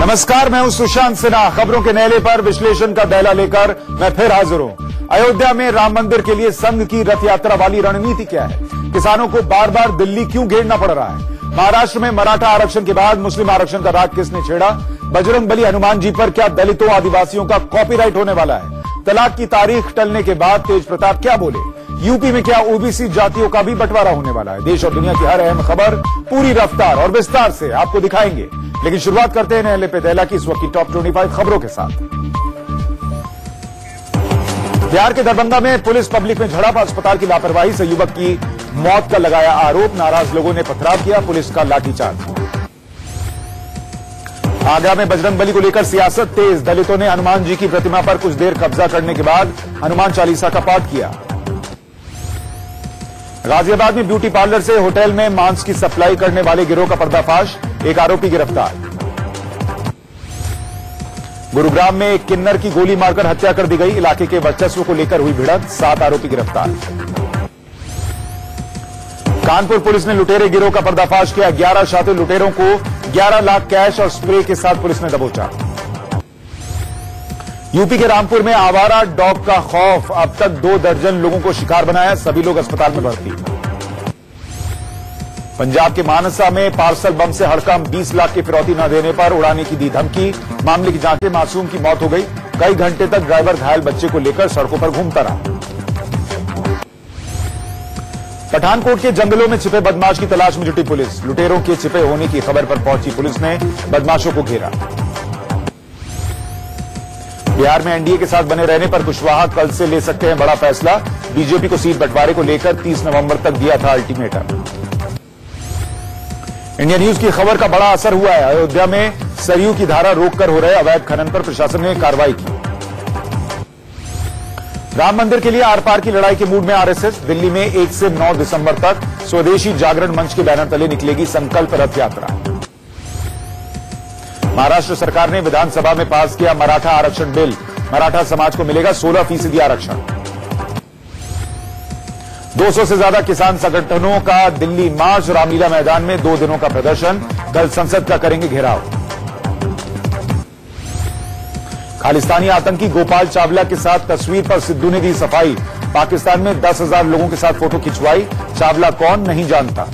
नमस्कार, मैं हूं सुशांत सिन्हा। खबरों के नेले पर विश्लेषण का दहला लेकर मैं फिर हाजिर हूं। अयोध्या में राम मंदिर के लिए संघ की रथ यात्रा वाली रणनीति क्या है? किसानों को बार बार दिल्ली क्यों घेरना पड़ रहा है? महाराष्ट्र में मराठा आरक्षण के बाद मुस्लिम आरक्षण का राग किसने छेड़ा? बजरंगबली हनुमान जी पर क्या दलितों आदिवासियों का कॉपीराइट होने वाला है? तलाक की तारीख टलने के बाद तेज प्रताप क्या बोले? यूपी में क्या ओबीसी जातियों का भी बंटवारा होने वाला है? देश और दुनिया की हर अहम खबर पूरी रफ्तार और विस्तार से आपको दिखाएंगे। लेकिन शुरुआत करते हैं नहले पे दहला की इस वक्त की टॉप 25 खबरों के साथ। बिहार के दरभंगा में पुलिस पब्लिक में झड़प, अस्पताल की लापरवाही से युवक की मौत का लगाया आरोप। नाराज लोगों ने पथराव किया, पुलिस का लाठीचार्ज। आगरा में बजरंगबली को लेकर सियासत तेज, दलितों ने हनुमान जी की प्रतिमा पर कुछ देर कब्जा करने के बाद हनुमान चालीसा का पाठ किया। गाजियाबाद में ब्यूटी पार्लर से होटल में मांस की सप्लाई करने वाले गिरोह का पर्दाफाश, एक आरोपी गिरफ्तार। गुरुग्राम में एक किन्नर की गोली मारकर हत्या कर दी गई, इलाके के वर्चस्व को लेकर हुई भिड़ंत, 7 आरोपी गिरफ्तार। कानपुर पुलिस ने लुटेरे गिरोह का पर्दाफाश किया, 11 शातिर लुटेरों को 11 लाख कैश और स्प्रे के साथ पुलिस ने दबोचा। यूपी के रामपुर में आवारा डॉग का खौफ, अब तक 2 दर्जन लोगों को शिकार बनाया, सभी लोग अस्पताल में भर्ती। पंजाब के मानसा में पार्सल बम से हड़कंप, 20 लाख की फिरौती न देने पर उड़ाने की दी धमकी, मामले की जांच में मासूम की मौत हो गई। कई घंटे तक ड्राइवर घायल बच्चे को लेकर सड़कों पर घूमता रहा। पठानकोट के जंगलों में छिपे बदमाश की तलाश में जुटी पुलिस, लुटेरों के छिपे होने की खबर पर पहुंची पुलिस ने बदमाशों को घेरा। बिहार में एनडीए के साथ बने रहने पर कुशवाहा कल से ले सकते हैं बड़ा फैसला, बीजेपी को सीट बंटवारे को लेकर 30 नवंबर तक दिया था अल्टीमेटम। इंडिया न्यूज की खबर का बड़ा असर हुआ है, अयोध्या में सरयू की धारा रोककर हो रहे अवैध खनन पर प्रशासन ने कार्रवाई की। राम मंदिर के लिए आर पार की लड़ाई के मूड में आरएसएस, दिल्ली में 1 से 9 दिसंबर तक स्वदेशी जागरण मंच के बैनर तले निकलेगी संकल्प रथ यात्रा। महाराष्ट्र सरकार ने विधानसभा में पास किया मराठा आरक्षण बिल, मराठा समाज को मिलेगा 16% आरक्षण। 200 से ज्यादा किसान संगठनों का दिल्ली मार्च, रामलीला मैदान में 2 दिनों का प्रदर्शन, कल संसद का करेंगे घेराव। खालिस्तानी आतंकी गोपाल चावला के साथ तस्वीर पर सिद्धू ने दी सफाई, पाकिस्तान में 10,000 लोगों के साथ फोटो खिंचवाई, चावला कौन नहीं जानता।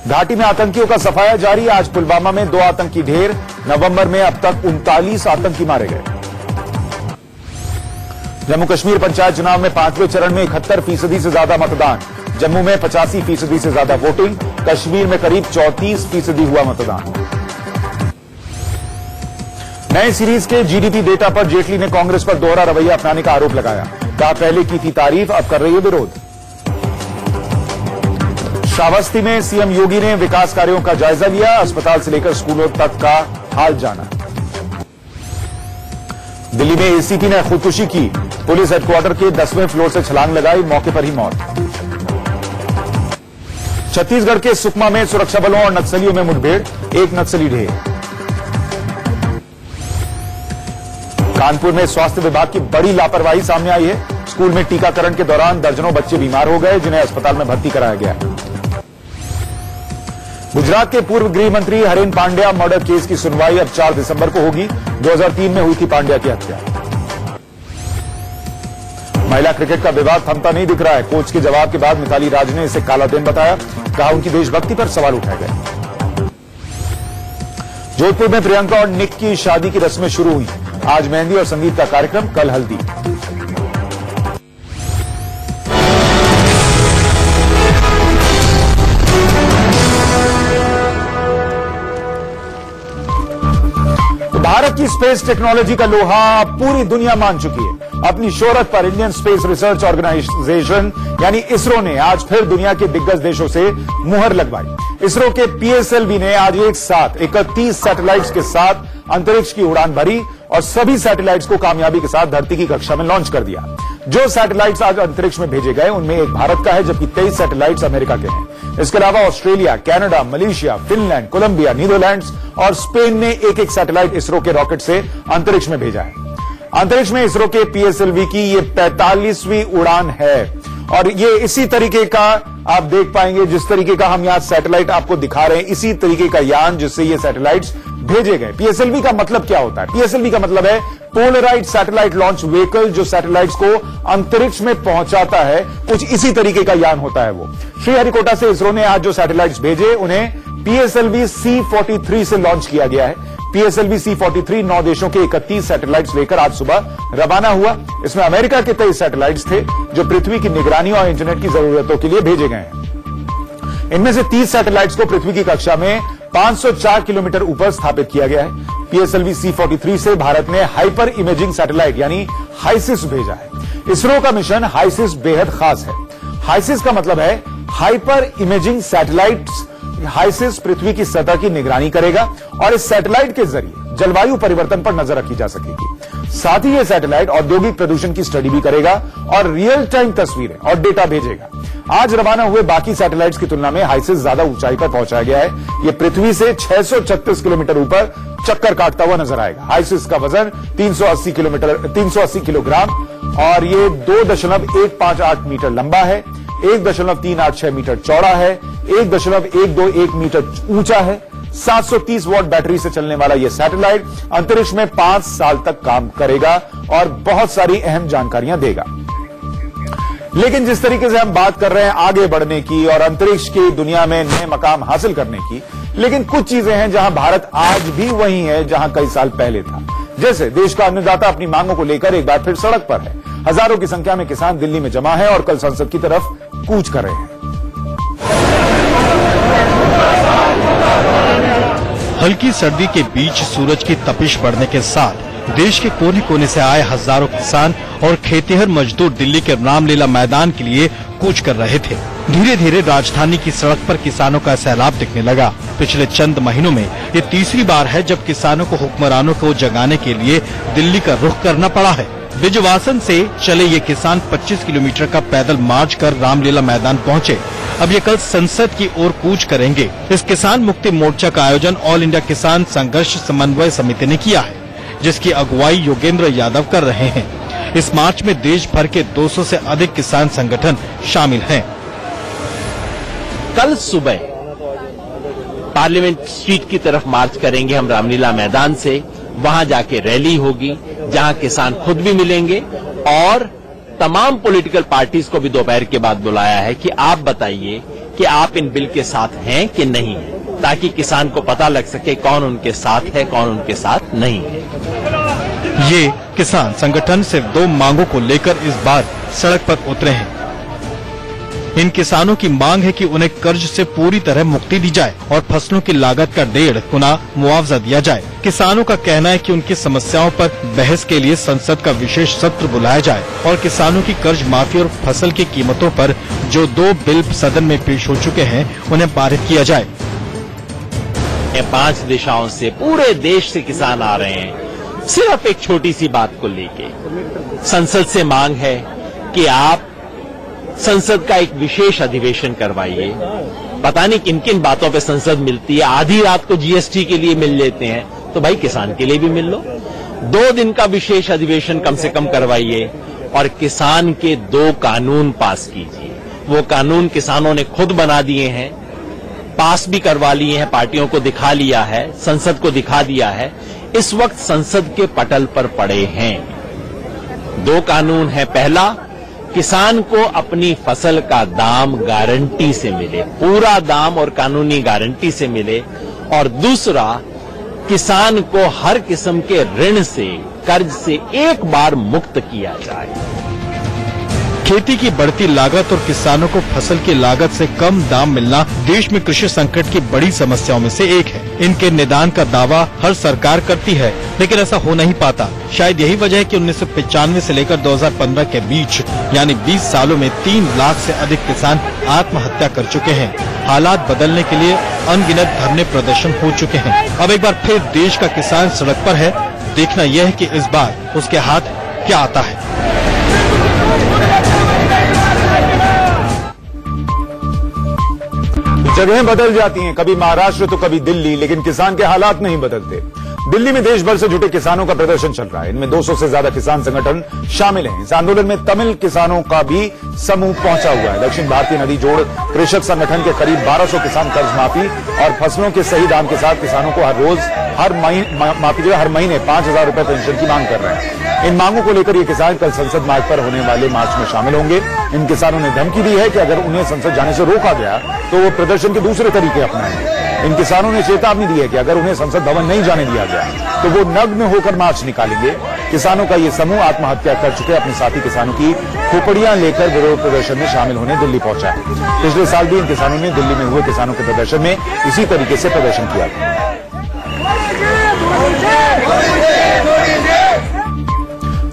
घाटी में आतंकियों का सफाया जारी, आज पुलवामा में 2 आतंकी ढेर, नवंबर में अब तक 39 आतंकी मारे गए। जम्मू कश्मीर पंचायत चुनाव में 5वें चरण में 71% से ज्यादा मतदान, जम्मू में 85% से ज्यादा वोटिंग, कश्मीर में करीब 34% हुआ मतदान। नए सीरीज के जीडीपी डेटा पर जेटली ने कांग्रेस पर दोहरा रवैया अपनाने का आरोप लगाया, कहा पहले की थी तारीफ, अब कर रही है विरोध। श्रावस्ती में सीएम योगी ने विकास कार्यों का जायजा लिया, अस्पताल से लेकर स्कूलों तक का हाल जाना। दिल्ली में एसीपी ने खुदकुशी की, पुलिस हेडक्वार्टर के 10वें फ्लोर से छलांग लगाई, मौके पर ही मौत। छत्तीसगढ़ के सुकमा में सुरक्षा बलों और नक्सलियों में मुठभेड़, 1 नक्सली ढेर। कानपुर में स्वास्थ्य विभाग की बड़ी लापरवाही सामने आई है, स्कूल में टीकाकरण के दौरान दर्जनों बच्चे बीमार हो गए, जिन्हें अस्पताल में भर्ती कराया गया। गुजरात के पूर्व गृह मंत्री हरेन पांड्या मर्डर केस की सुनवाई अब 4 दिसंबर को होगी, 2003 में हुई थी पांड्या की हत्या। महिला क्रिकेट का विवाद थमता नहीं दिख रहा है, कोच के जवाब के बाद मिताली राज ने इसे काला दिन बताया, कहा उनकी देशभक्ति पर सवाल उठाए गए। जोधपुर में प्रियंका और निक की शादी की रस्में शुरू हुई, आज मेहंदी और संगीत का कार्यक्रम, कल हल्दी। भारत की स्पेस टेक्नोलॉजी का लोहा पूरी दुनिया मान चुकी है। अपनी शोहरत पर इंडियन स्पेस रिसर्च ऑर्गेनाइजेशन यानी इसरो ने आज फिर दुनिया के दिग्गज देशों से मुहर लगवाई। इसरो के पीएसएलवी ने आज एक साथ 31 सैटेलाइट्स के साथ अंतरिक्ष की उड़ान भरी और सभी सैटेलाइट्स को कामयाबी के साथ धरती की कक्षा में लॉन्च कर दिया। जो सैटेलाइट्स आज अंतरिक्ष में भेजे गए उनमें एक भारत का है, जबकि 23 सैटेलाइट्स अमेरिका के हैं। इसके अलावा Australia, Canada, Malaysia, Finland, Colombia, Netherlands और स्पेन ने एक सैटेलाइट इसरो के रॉकेट से अंतरिक्ष में भेजा है। अंतरिक्ष में इसरो के पीएसएलवी की ये 45वीं उड़ान है और ये इसी तरीके का आप देख पाएंगे जिस तरीके का हम यहां सैटेलाइट आपको दिखा रहे हैं, इसी तरीके का यान जिससे ये सैटेलाइट्स भेजे गए। पीएसएलवी का मतलब क्या होता है? पीएसएलवी का मतलब है पोलराइज्ड सैटेलाइट लॉन्च व्हीकल, जो सैटेलाइट्स को अंतरिक्ष में पहुंचाता है। कुछ इसी तरीके का यान होता है वो। श्रीहरिकोटा से इसरो ने आज जो सैटेलाइट्स भेजे उन्हें पीएसएलवी C-43 से लॉन्च किया गया है। पीएसएलवी C-43 9 देशों के 31 सैटेलाइट्स लेकर आज सुबह रवाना हुआ। इसमें अमेरिका के 23 सैटेलाइट्स थे जो पृथ्वी की निगरानी और इंटरनेट की जरूरतों के लिए भेजे गए हैं। इनमें से 30 सैटेलाइट्स को पृथ्वी की कक्षा में 504 किलोमीटर ऊपर स्थापित किया गया है। पीएसएलवी C-43 से भारत ने हाइपर इमेजिंग सैटेलाइट यानी हाइसिस भेजा है। इसरो का मिशन हाइसिस बेहद खास है। हाइसिस का मतलब है हाइपर इमेजिंग सैटेलाइट। हाइसिस पृथ्वी की सतह की निगरानी करेगा और इस सैटेलाइट के जरिए जलवायु परिवर्तन पर नजर रखी जा सकेगी। साथ ही यह सैटेलाइट औद्योगिक प्रदूषण की स्टडी भी करेगा और रियल टाइम तस्वीरें और डेटा भेजेगा। आज रवाना हुए बाकी सैटेलाइट्स की तुलना में हाइसिस ज्यादा ऊंचाई पर पहुंचाया गया है। यह पृथ्वी से 636 किलोमीटर ऊपर चक्कर काटता हुआ नजर आएगा। हाइसिस का वजन 380 किलोग्राम और ये 2.158 मीटर लंबा है, 1.386 मीटर चौड़ा है, 1.121 मीटर ऊंचा है। 730 वॉट बैटरी से चलने वाला यह सैटेलाइट अंतरिक्ष में 5 साल तक काम करेगा और बहुत सारी अहम जानकारियां देगा। लेकिन जिस तरीके से हम बात कर रहे हैं आगे बढ़ने की और अंतरिक्ष की दुनिया में नए मकाम हासिल करने की, लेकिन कुछ चीजें हैं जहां भारत आज भी वही है जहां कई साल पहले था। जैसे देश का अन्नदाता अपनी मांगों को लेकर एक बार फिर सड़क पर है। हजारों की संख्या में किसान दिल्ली में जमा है और कल संसद की तरफ कूच कर रहे हैं। हल्की सर्दी के बीच सूरज की तपिश बढ़ने के साथ देश के कोने कोने से आए हजारों किसान और खेतिहर मजदूर दिल्ली के रामलीला मैदान के लिए कूच कर रहे थे। धीरे धीरे राजधानी की सड़क पर किसानों का सैलाब दिखने लगा। पिछले चंद महीनों में ये तीसरी बार है जब किसानों को हुक्मरानों को जगाने के लिए दिल्ली का रुख करना पड़ा है। बिजवासन से चले ये किसान 25 किलोमीटर का पैदल मार्च कर रामलीला मैदान पहुंचे। अब ये कल संसद की ओर कूच करेंगे। इस किसान मुक्ति मोर्चा का आयोजन ऑल इंडिया किसान संघर्ष समन्वय समिति ने किया है, जिसकी अगुवाई योगेंद्र यादव कर रहे हैं। इस मार्च में देश भर के 200 से अधिक किसान संगठन शामिल हैं। कल सुबह पार्लियामेंट स्ट्रीट की तरफ मार्च करेंगे हम रामलीला मैदान से। वहां जाके रैली होगी जहां किसान खुद भी मिलेंगे और तमाम पॉलिटिकल पार्टीज को भी दोपहर के बाद बुलाया है कि आप बताइए कि आप इन बिल के साथ हैं कि नहीं है, ताकि किसान को पता लग सके कौन उनके साथ है कौन उनके साथ नहीं है। ये किसान संगठन सिर्फ 2 मांगों को लेकर इस बार सड़क पर उतरे हैं। इन किसानों की मांग है कि उन्हें कर्ज से पूरी तरह मुक्ति दी जाए और फसलों की लागत का 1.5 गुना मुआवजा दिया जाए। किसानों का कहना है कि उनकी समस्याओं पर बहस के लिए संसद का विशेष सत्र बुलाया जाए और किसानों की कर्ज माफी और फसल की कीमतों पर जो 2 बिल सदन में पेश हो चुके हैं उन्हें पारित किया जाए। 5 दिशाओं से पूरे देश से किसान आ रहे हैं सिर्फ एक छोटी सी बात को लेके। संसद से मांग है कि आप संसद का एक विशेष अधिवेशन करवाइए। पता नहीं किन किन बातों पे संसद मिलती है। आधी रात को जीएसटी के लिए मिल लेते हैं, तो भाई किसान के लिए भी मिल लो। 2 दिन का विशेष अधिवेशन कम से कम करवाइए और किसान के 2 कानून पास कीजिए। वो कानून किसानों ने खुद बना दिए हैं, पास भी करवा लिए हैं, पार्टियों को दिखा लिया है, संसद को दिखा दिया है। इस वक्त संसद के पटल पर पड़े हैं 2 कानून है। पहला, किसान को अपनी फसल का दाम गारंटी से मिले, पूरा दाम और कानूनी गारंटी से मिले। और दूसरा, किसान को हर किस्म के ऋण से, कर्ज से एक बार मुक्त किया जाए। खेती की बढ़ती लागत और किसानों को फसल की लागत से कम दाम मिलना देश में कृषि संकट की बड़ी समस्याओं में से एक है। इनके निदान का दावा हर सरकार करती है, लेकिन ऐसा हो नहीं पाता। शायद यही वजह है कि 1995 से लेकर 2015 के बीच यानी 20 सालों में 3 लाख से अधिक किसान आत्महत्या कर चुके हैं। हालात बदलने के लिए अनगिनत धरने प्रदर्शन हो चुके हैं। अब एक बार फिर देश का किसान सड़क पर है। देखना यह है कि इस बार उसके हाथ क्या आता है। जगहें बदल जाती हैं, कभी महाराष्ट्र तो कभी दिल्ली, लेकिन किसान के हालात नहीं बदलते। दिल्ली में देश भर से जुटे किसानों का प्रदर्शन चल रहा है। इनमें 200 से ज्यादा किसान संगठन शामिल हैं। इस आंदोलन में तमिल किसानों का भी समूह पहुंचा हुआ है। दक्षिण भारतीय नदी जोड़ कृषक संगठन के करीब 1200 किसान कर्ज माफी और फसलों के सही दाम के साथ किसानों को हर महीने 5,000 रुपए पेंशन की मांग कर रहे हैं। इन मांगों को लेकर ये किसान कल संसद मार्ग पर होने वाले मार्च में शामिल होंगे। इन किसानों ने धमकी दी है कि अगर उन्हें संसद जाने से रोका गया तो वो प्रदर्शन के दूसरे तरीके अपनाएंगे। इन किसानों ने चेतावनी दी है कि अगर उन्हें संसद भवन नहीं जाने दिया गया तो वो नग्न होकर मार्च निकालेंगे। किसानों का ये समूह आत्महत्या कर चुके अपने साथी किसानों की खोपड़ियां लेकर विरोध प्रदर्शन में शामिल होने दिल्ली पहुंचा है। पिछले साल भी इन किसानों ने दिल्ली में हुए किसानों के प्रदर्शन में इसी तरीके से प्रदर्शन किया था।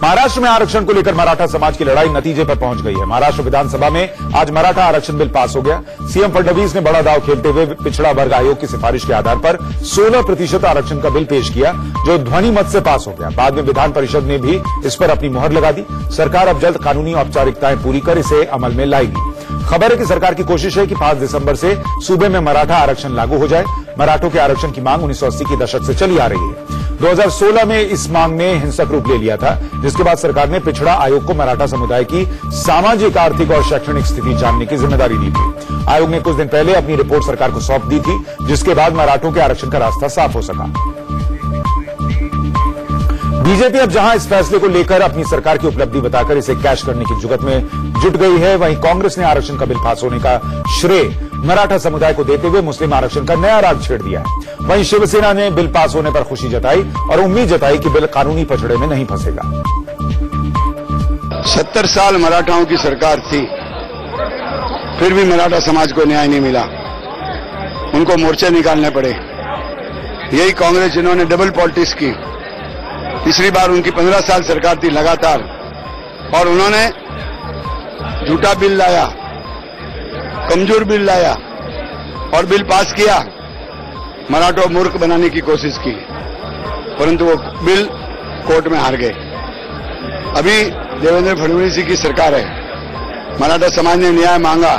महाराष्ट्र में आरक्षण को लेकर मराठा समाज की लड़ाई नतीजे पर पहुंच गई है। महाराष्ट्र विधानसभा में आज मराठा आरक्षण बिल पास हो गया। सीएम फडणवीस ने बड़ा दांव खेलते हुए पिछड़ा वर्ग आयोग की सिफारिश के आधार पर 16% आरक्षण का बिल पेश किया, जो ध्वनि मत से पास हो गया। बाद में विधान परिषद ने भी इस पर अपनी मुहर लगा दी। सरकार अब जल्द कानूनी औपचारिकताएं पूरी कर इसे अमल में लाएगी। खबर है कि सरकार की कोशिश है कि 5 दिसंबर से सूबे में मराठा आरक्षण लागू हो जाए। मराठों के आरक्षण की मांग 1980 के दशक से चली आ रही है। 2016 में इस मांग ने हिंसक रूप ले लिया था, जिसके बाद सरकार ने पिछड़ा आयोग को मराठा समुदाय की सामाजिक, आर्थिक और शैक्षणिक स्थिति जानने की जिम्मेदारी दी थी। आयोग ने कुछ दिन पहले अपनी रिपोर्ट सरकार को सौंप दी थी, जिसके बाद मराठों के आरक्षण का रास्ता साफ हो सका। बीजेपी अब जहां इस फैसले को लेकर अपनी सरकार की उपलब्धि बताकर इसे कैश करने की जुगत में जुट गई है, वहीं कांग्रेस ने आरक्षण का बिल पास होने का श्रेय मराठा समुदाय को देते हुए मुस्लिम आरक्षण का नया राग छेड़ दिया है। वहीं शिवसेना ने बिल पास होने पर खुशी जताई और उम्मीद जताई कि बिल कानूनी पछड़े में नहीं फंसेगा। 70 साल मराठाओं की सरकार थी, फिर भी मराठा समाज को न्याय नहीं मिला। उनको मोर्चे निकालने पड़े। यही कांग्रेस जिन्होंने डबल पॉलिटिक्स की, तीसरी बार उनकी 15 साल सरकार थी लगातार, और उन्होंने झूठा बिल लाया, कमजोर बिल लाया और बिल पास किया। मराठों मूर्ख बनाने की कोशिश की, परंतु वो बिल कोर्ट में हार गए। अभी देवेंद्र फडणवीस जी की सरकार है। मराठा समाज ने न्याय मांगा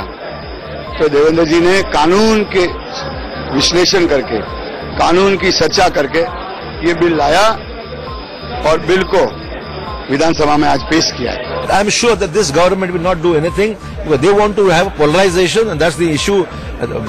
तो देवेंद्र जी ने कानून के विश्लेषण करके, कानून की चर्चा करके ये बिल लाया और बिल को विधानसभा में आज पेश किया है। I am sure that this government will not do anything because they want to have polarization, and that's the issue.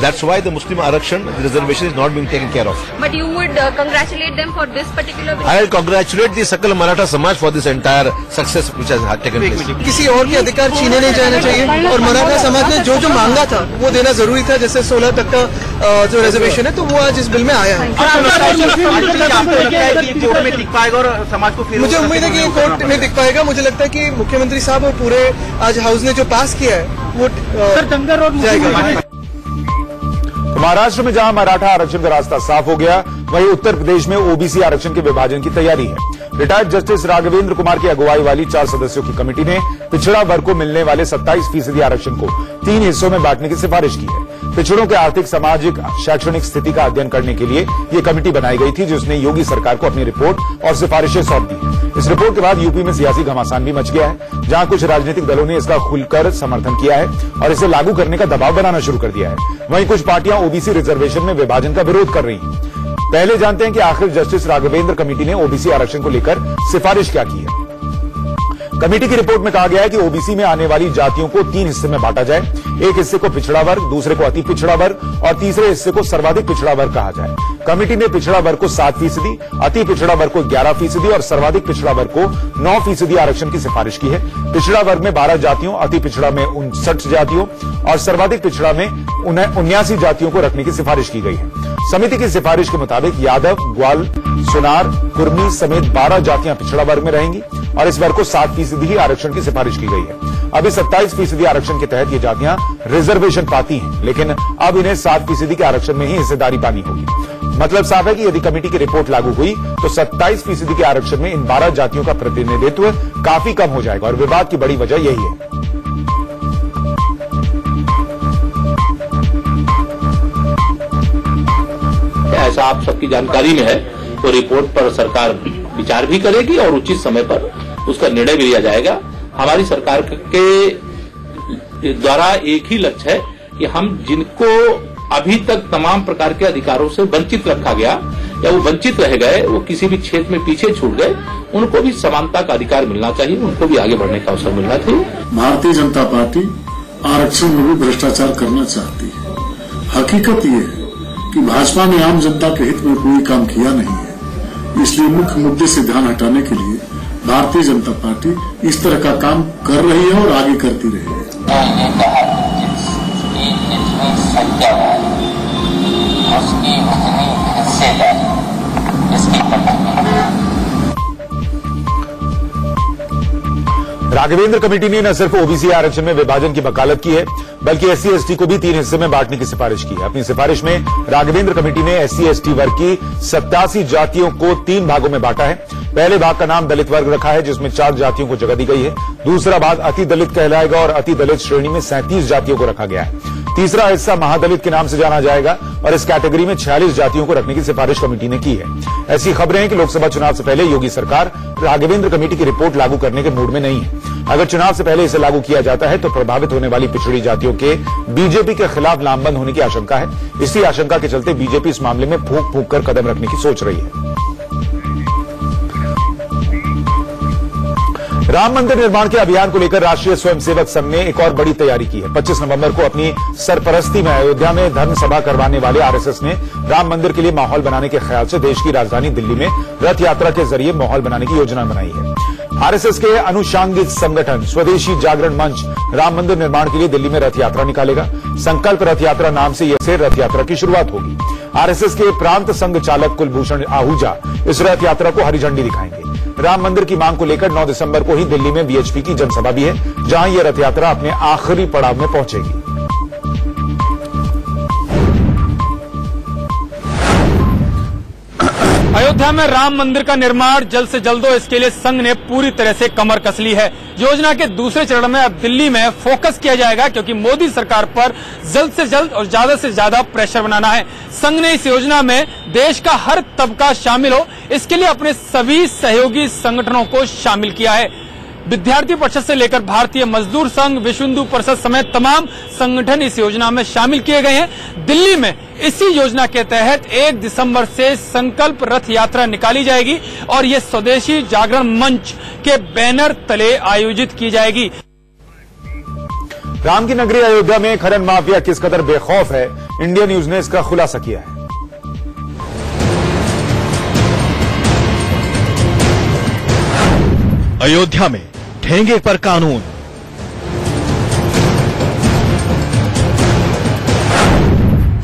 That's why the Muslim Arakshan reservation is not being taken care of. But you would congratulate them for this particular bill? I will congratulate the Sakal Maratha Samaj for this entire success which has taken place. किसी और के अधिकार छीने नहीं जाना चाहिए और मराठा समाज ने जो मांगा था वो देना जरूरी था। जैसे 16 तक का जो रिजर्वेशन है तो वो आज इस बिल में आया है। मुझे उम्मीद है कि ये कोर्ट में दिख पाएगा। मुझे लगता है कि मुख्यमंत्री साहब और पूरे आज हाउस ने जो पास किया है वो जाएगा। महाराष्ट्र में जहां मराठा आरक्षण का रास्ता साफ हो गया, वहीं उत्तर प्रदेश में ओबीसी आरक्षण के विभाजन की तैयारी है। रिटायर्ड जस्टिस राघवेंद्र कुमार की अगुवाई वाली 4 सदस्यों की कमेटी ने पिछड़ा वर्ग को मिलने वाले 27% आरक्षण को 3 हिस्सों में बांटने की सिफारिश की है। पिछड़ों के आर्थिक, सामाजिक, शैक्षणिक स्थिति का अध्ययन करने के लिए ये कमेटी बनाई गई थी, जिसने योगी सरकार को अपनी रिपोर्ट और सिफारिशें सौंप दी। इस रिपोर्ट के बाद यूपी में सियासी घमासान भी मच गया है, जहां कुछ राजनीतिक दलों ने इसका खुलकर समर्थन किया है और इसे लागू करने का दबाव बनाना शुरू कर दिया है। वहीं कुछ पार्टियां ओबीसी रिजर्वेशन में विभाजन का विरोध कर रही हैं। पहले जानते हैं कि आखिर जस्टिस राघवेंद्र कमेटी ने ओबीसी आरक्षण को लेकर सिफारिश क्या की है। कमेटी की रिपोर्ट में कहा गया है कि ओबीसी में आने वाली जातियों को 3 हिस्से में बांटा जाए। एक हिस्से को पिछड़ा वर्ग, दूसरे को अति पिछड़ा वर्ग और तीसरे हिस्से को सर्वाधिक पिछड़ा वर्ग कहा जाए। कमेटी ने पिछड़ा वर्ग को 7%, अति पिछड़ा वर्ग को 11% और सर्वाधिक पिछड़ा वर्ग को 9% आरक्षण की सिफारिश की है। पिछड़ा वर्ग में 12 जातियों, अति पिछड़ा में 59 जातियों और सर्वाधिक पिछड़ा में 79 जातियों को रखने की सिफारिश की गई है। समिति की सिफारिश के मुताबिक यादव, ग्वाल, सुनार, कुर्मी समेत 12 जातियां पिछड़ा वर्ग में रहेंगी और इस वर्ग को 7% ही आरक्षण की सिफारिश की गई है। अभी 27% आरक्षण के तहत ये जातियां रिजर्वेशन पाती हैं, लेकिन अब इन्हें 7% के आरक्षण में ही हिस्सेदारी पानी होगी। मतलब साफ है कि यदि कमेटी की रिपोर्ट लागू हुई तो 27% के आरक्षण में इन 12 जातियों का प्रतिनिधित्व काफी कम हो जाएगा और विवाद की बड़ी वजह यही है। ऐसा आप सबकी जानकारी में है, तो रिपोर्ट पर सरकार विचार भी करेगी और उचित समय पर उसका निर्णय भी लिया जाएगा। हमारी सरकार के द्वारा एक ही लक्ष्य है कि हम जिनको अभी तक तमाम प्रकार के अधिकारों से वंचित रखा गया, या वो वंचित रह गए, वो किसी भी क्षेत्र में पीछे छूट गए, उनको भी समानता का अधिकार मिलना चाहिए, उनको भी आगे बढ़ने का अवसर मिलना चाहिए। भारतीय जनता पार्टी आरक्षण में भी भ्रष्टाचार करना चाहती है। हकीकत ये है कि भाजपा ने आम जनता के हित में कोई काम किया नहीं है, इसलिए मुख्य मुद्दे से ध्यान हटाने के लिए भारतीय जनता पार्टी इस तरह का काम कर रही है और आगे करती रहेगी। राघवेंद्र कमेटी ने न सिर्फ ओबीसी आरक्षण में विभाजन की वकालत की है, बल्कि एससी एसटी को भी 3 हिस्से में बांटने की सिफारिश की है। अपनी सिफारिश में राघवेंद्र कमेटी ने एससी एसटी वर्ग की 87 जातियों को 3 भागों में बांटा है। पहले भाग का नाम दलित वर्ग रखा है, जिसमें 4 जातियों को जगह दी गई है। दूसरा भाग अति दलित कहलाएगा और अति दलित श्रेणी में 37 जातियों को रखा गया है। तीसरा हिस्सा महादलित के नाम से जाना जाएगा और इस कैटेगरी में 46 जातियों को रखने की सिफारिश कमेटी ने की है। ऐसी खबरें हैं कि लोकसभा चुनाव से पहले योगी सरकार राघवेंद्र कमेटी की रिपोर्ट लागू करने के मूड में नहीं है। अगर चुनाव से पहले इसे लागू किया जाता है तो प्रभावित होने वाली पिछड़ी जातियों के बीजेपी के खिलाफ लामबंद होने की आशंका है। इसी आशंका के चलते बीजेपी इस मामले में फूंक फूंक कर कदम रखने की सोच रही है। राम मंदिर निर्माण के अभियान को लेकर राष्ट्रीय स्वयंसेवक संघ ने एक और बड़ी तैयारी की है। 25 नवंबर को अपनी सरपरस्ती में अयोध्या में धर्म सभा करवाने वाले आरएसएस ने राम मंदिर के लिए माहौल बनाने के ख्याल से देश की राजधानी दिल्ली में रथ यात्रा के जरिए माहौल बनाने की योजना बनाई है। आरएसएस के अनुषांगिक संगठन स्वदेशी जागरण मंच राम मंदिर निर्माण के लिए दिल्ली में रथ यात्रा निकालेगा। संकल्प रथ यात्रा नाम से यह रथ यात्रा की शुरुआत होगी। आरएसएस के प्रांत संघ चालक कुलभूषण आहूजा इस रथ यात्रा को हरी झंडी दिखाएंगे। राम मंदिर की मांग को लेकर 9 दिसंबर को ही दिल्ली में बीएचपी की जनसभा भी है, जहां यह रथ यात्रा अपने आखिरी पड़ाव में पहुंचेगी। अयोध्या में राम मंदिर का निर्माण जल्द से जल्द हो, इसके लिए संघ ने पूरी तरह से कमर कस ली है। योजना के दूसरे चरण में अब दिल्ली में फोकस किया जाएगा, क्योंकि मोदी सरकार पर जल्द से जल्द और ज्यादा से ज्यादा प्रेशर बनाना है। संघ ने इस योजना में देश का हर तबका शामिल हो, इसके लिए अपने सभी सहयोगी संगठनों को शामिल किया है। विद्यार्थी परिषद से लेकर भारतीय मजदूर संघ, विश्व हिंदू परिषद समेत तमाम संगठन इस योजना में शामिल किए गए हैं। दिल्ली में इसी योजना के तहत 1 दिसंबर से संकल्प रथ यात्रा निकाली जाएगी और ये स्वदेशी जागरण मंच के बैनर तले आयोजित की जाएगी। राम की नगरी अयोध्या में खनन माफिया किस कदर बेखौफ है, इंडिया न्यूज ने इसका खुलासा किया है। अयोध्या में ठेंगे पर कानून,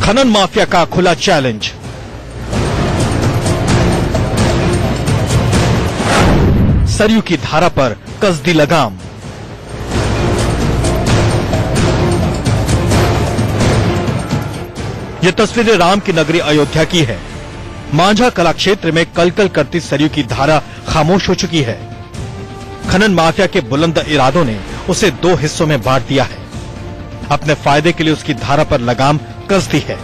खनन माफिया का खुला चैलेंज, सरयू की धारा पर कसदी लगाम, ये तस्वीरें राम की नगरी अयोध्या की है। मांझा कला क्षेत्र में कलकल करती सरयू की धारा खामोश हो चुकी है। खनन माफिया के बुलंद इरादों ने उसे 2 हिस्सों में बांट दिया है। अपने फायदे के लिए उसकी धारा पर लगाम कस दी है।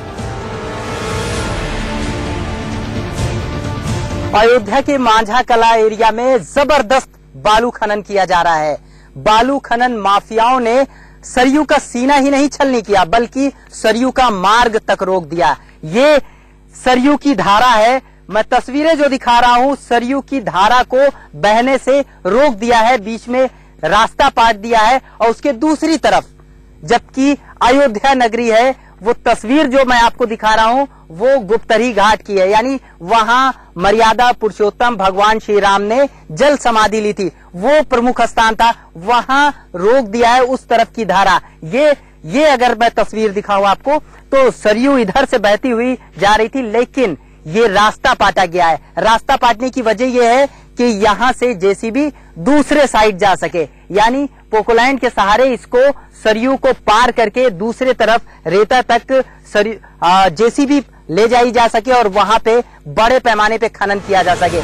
अयोध्या के मांझा कला एरिया में जबरदस्त बालू खनन किया जा रहा है। बालू खनन माफियाओं ने सरयू का सीना ही नहीं छलनी किया, बल्कि सरयू का मार्ग तक रोक दिया। ये सरयू की धारा है, मैं तस्वीरें जो दिखा रहा हूं, सरयू की धारा को बहने से रोक दिया है, बीच में रास्ता पाट दिया है। और उसके दूसरी तरफ जबकि अयोध्या नगरी है, वो तस्वीर जो मैं आपको दिखा रहा हूं वो गुप्तरी घाट की है, यानी वहां मर्यादा पुरुषोत्तम भगवान श्री राम ने जल समाधि ली थी, वो प्रमुख स्थान था, वहां रोक दिया है उस तरफ की धारा। ये अगर मैं तस्वीर दिखाऊं आपको तो सरयू इधर से बहती हुई जा रही थी, लेकिन ये रास्ता पाटा गया है। रास्ता पाटने की वजह यह है कि यहां से जेसीबी दूसरे साइड जा सके, यानी पोकोलैंड के सहारे इसको सरयू को पार करके दूसरे तरफ रेता तक जेसीबी ले जाई जा सके और वहां पे बड़े पैमाने पे खनन किया जा सके।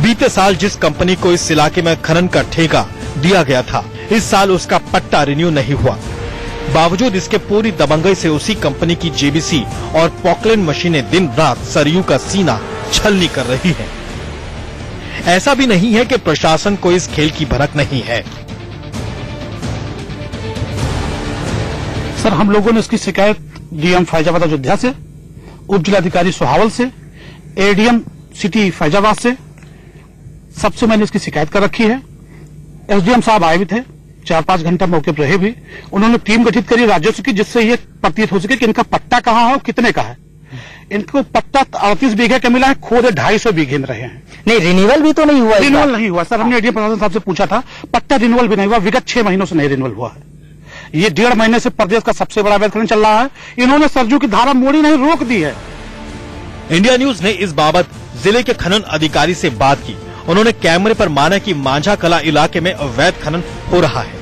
बीते साल जिस कंपनी को इस इलाके में खनन का ठेका दिया गया था, इस साल उसका पट्टा रिन्यू नहीं हुआ। बावजूद इसके पूरी दबंगई से उसी कंपनी की जेबीसी और पॉकलैंड मशीनें दिन रात सरयू का सीना छलनी कर रही हैं। ऐसा भी नहीं है कि प्रशासन को इस खेल की भनक नहीं है। सर, हम लोगों ने इसकी शिकायत डीएम फैजाबाद अयोध्या से, उप जिलाधिकारी सोहावल से, एडीएम सिटी फैजाबाद से सबसे मैंने इसकी शिकायत कर रखी है। एसडीएम साहब आए भी थे, 4-5 घंटा मौके पर रहे भी। उन्होंने टीम गठित करी राजस्व की, जिससे ये प्रतीत हो सके कि इनका पट्टा कहाँ है और कितने का है। इनको पट्टा 38 बीघे का मिला है, खुद 250 बीघे में रहे हैं। नहीं, रिन्यूअल भी तो नहीं हुआ। रिन्यूअल नहीं हुआ सर, हमने एडीएम प्रशासन साहब से पूछा था, पट्टा रिन्यूअल भी नहीं हुआ। विगत 6 महीनों से नहीं रिन्यूअल हुआ है। ये 1.5 महीने से प्रदेश का सबसे बड़ा अवैध खनन चल रहा है। इन्होंने सरजू की धारा मोड़ी नहीं, रोक दी है। इंडिया न्यूज ने इस बाबत जिले के खनन अधिकारी से बात की। उन्होंने कैमरे पर माना कि मांझा कला इलाके में अवैध खनन हो रहा है।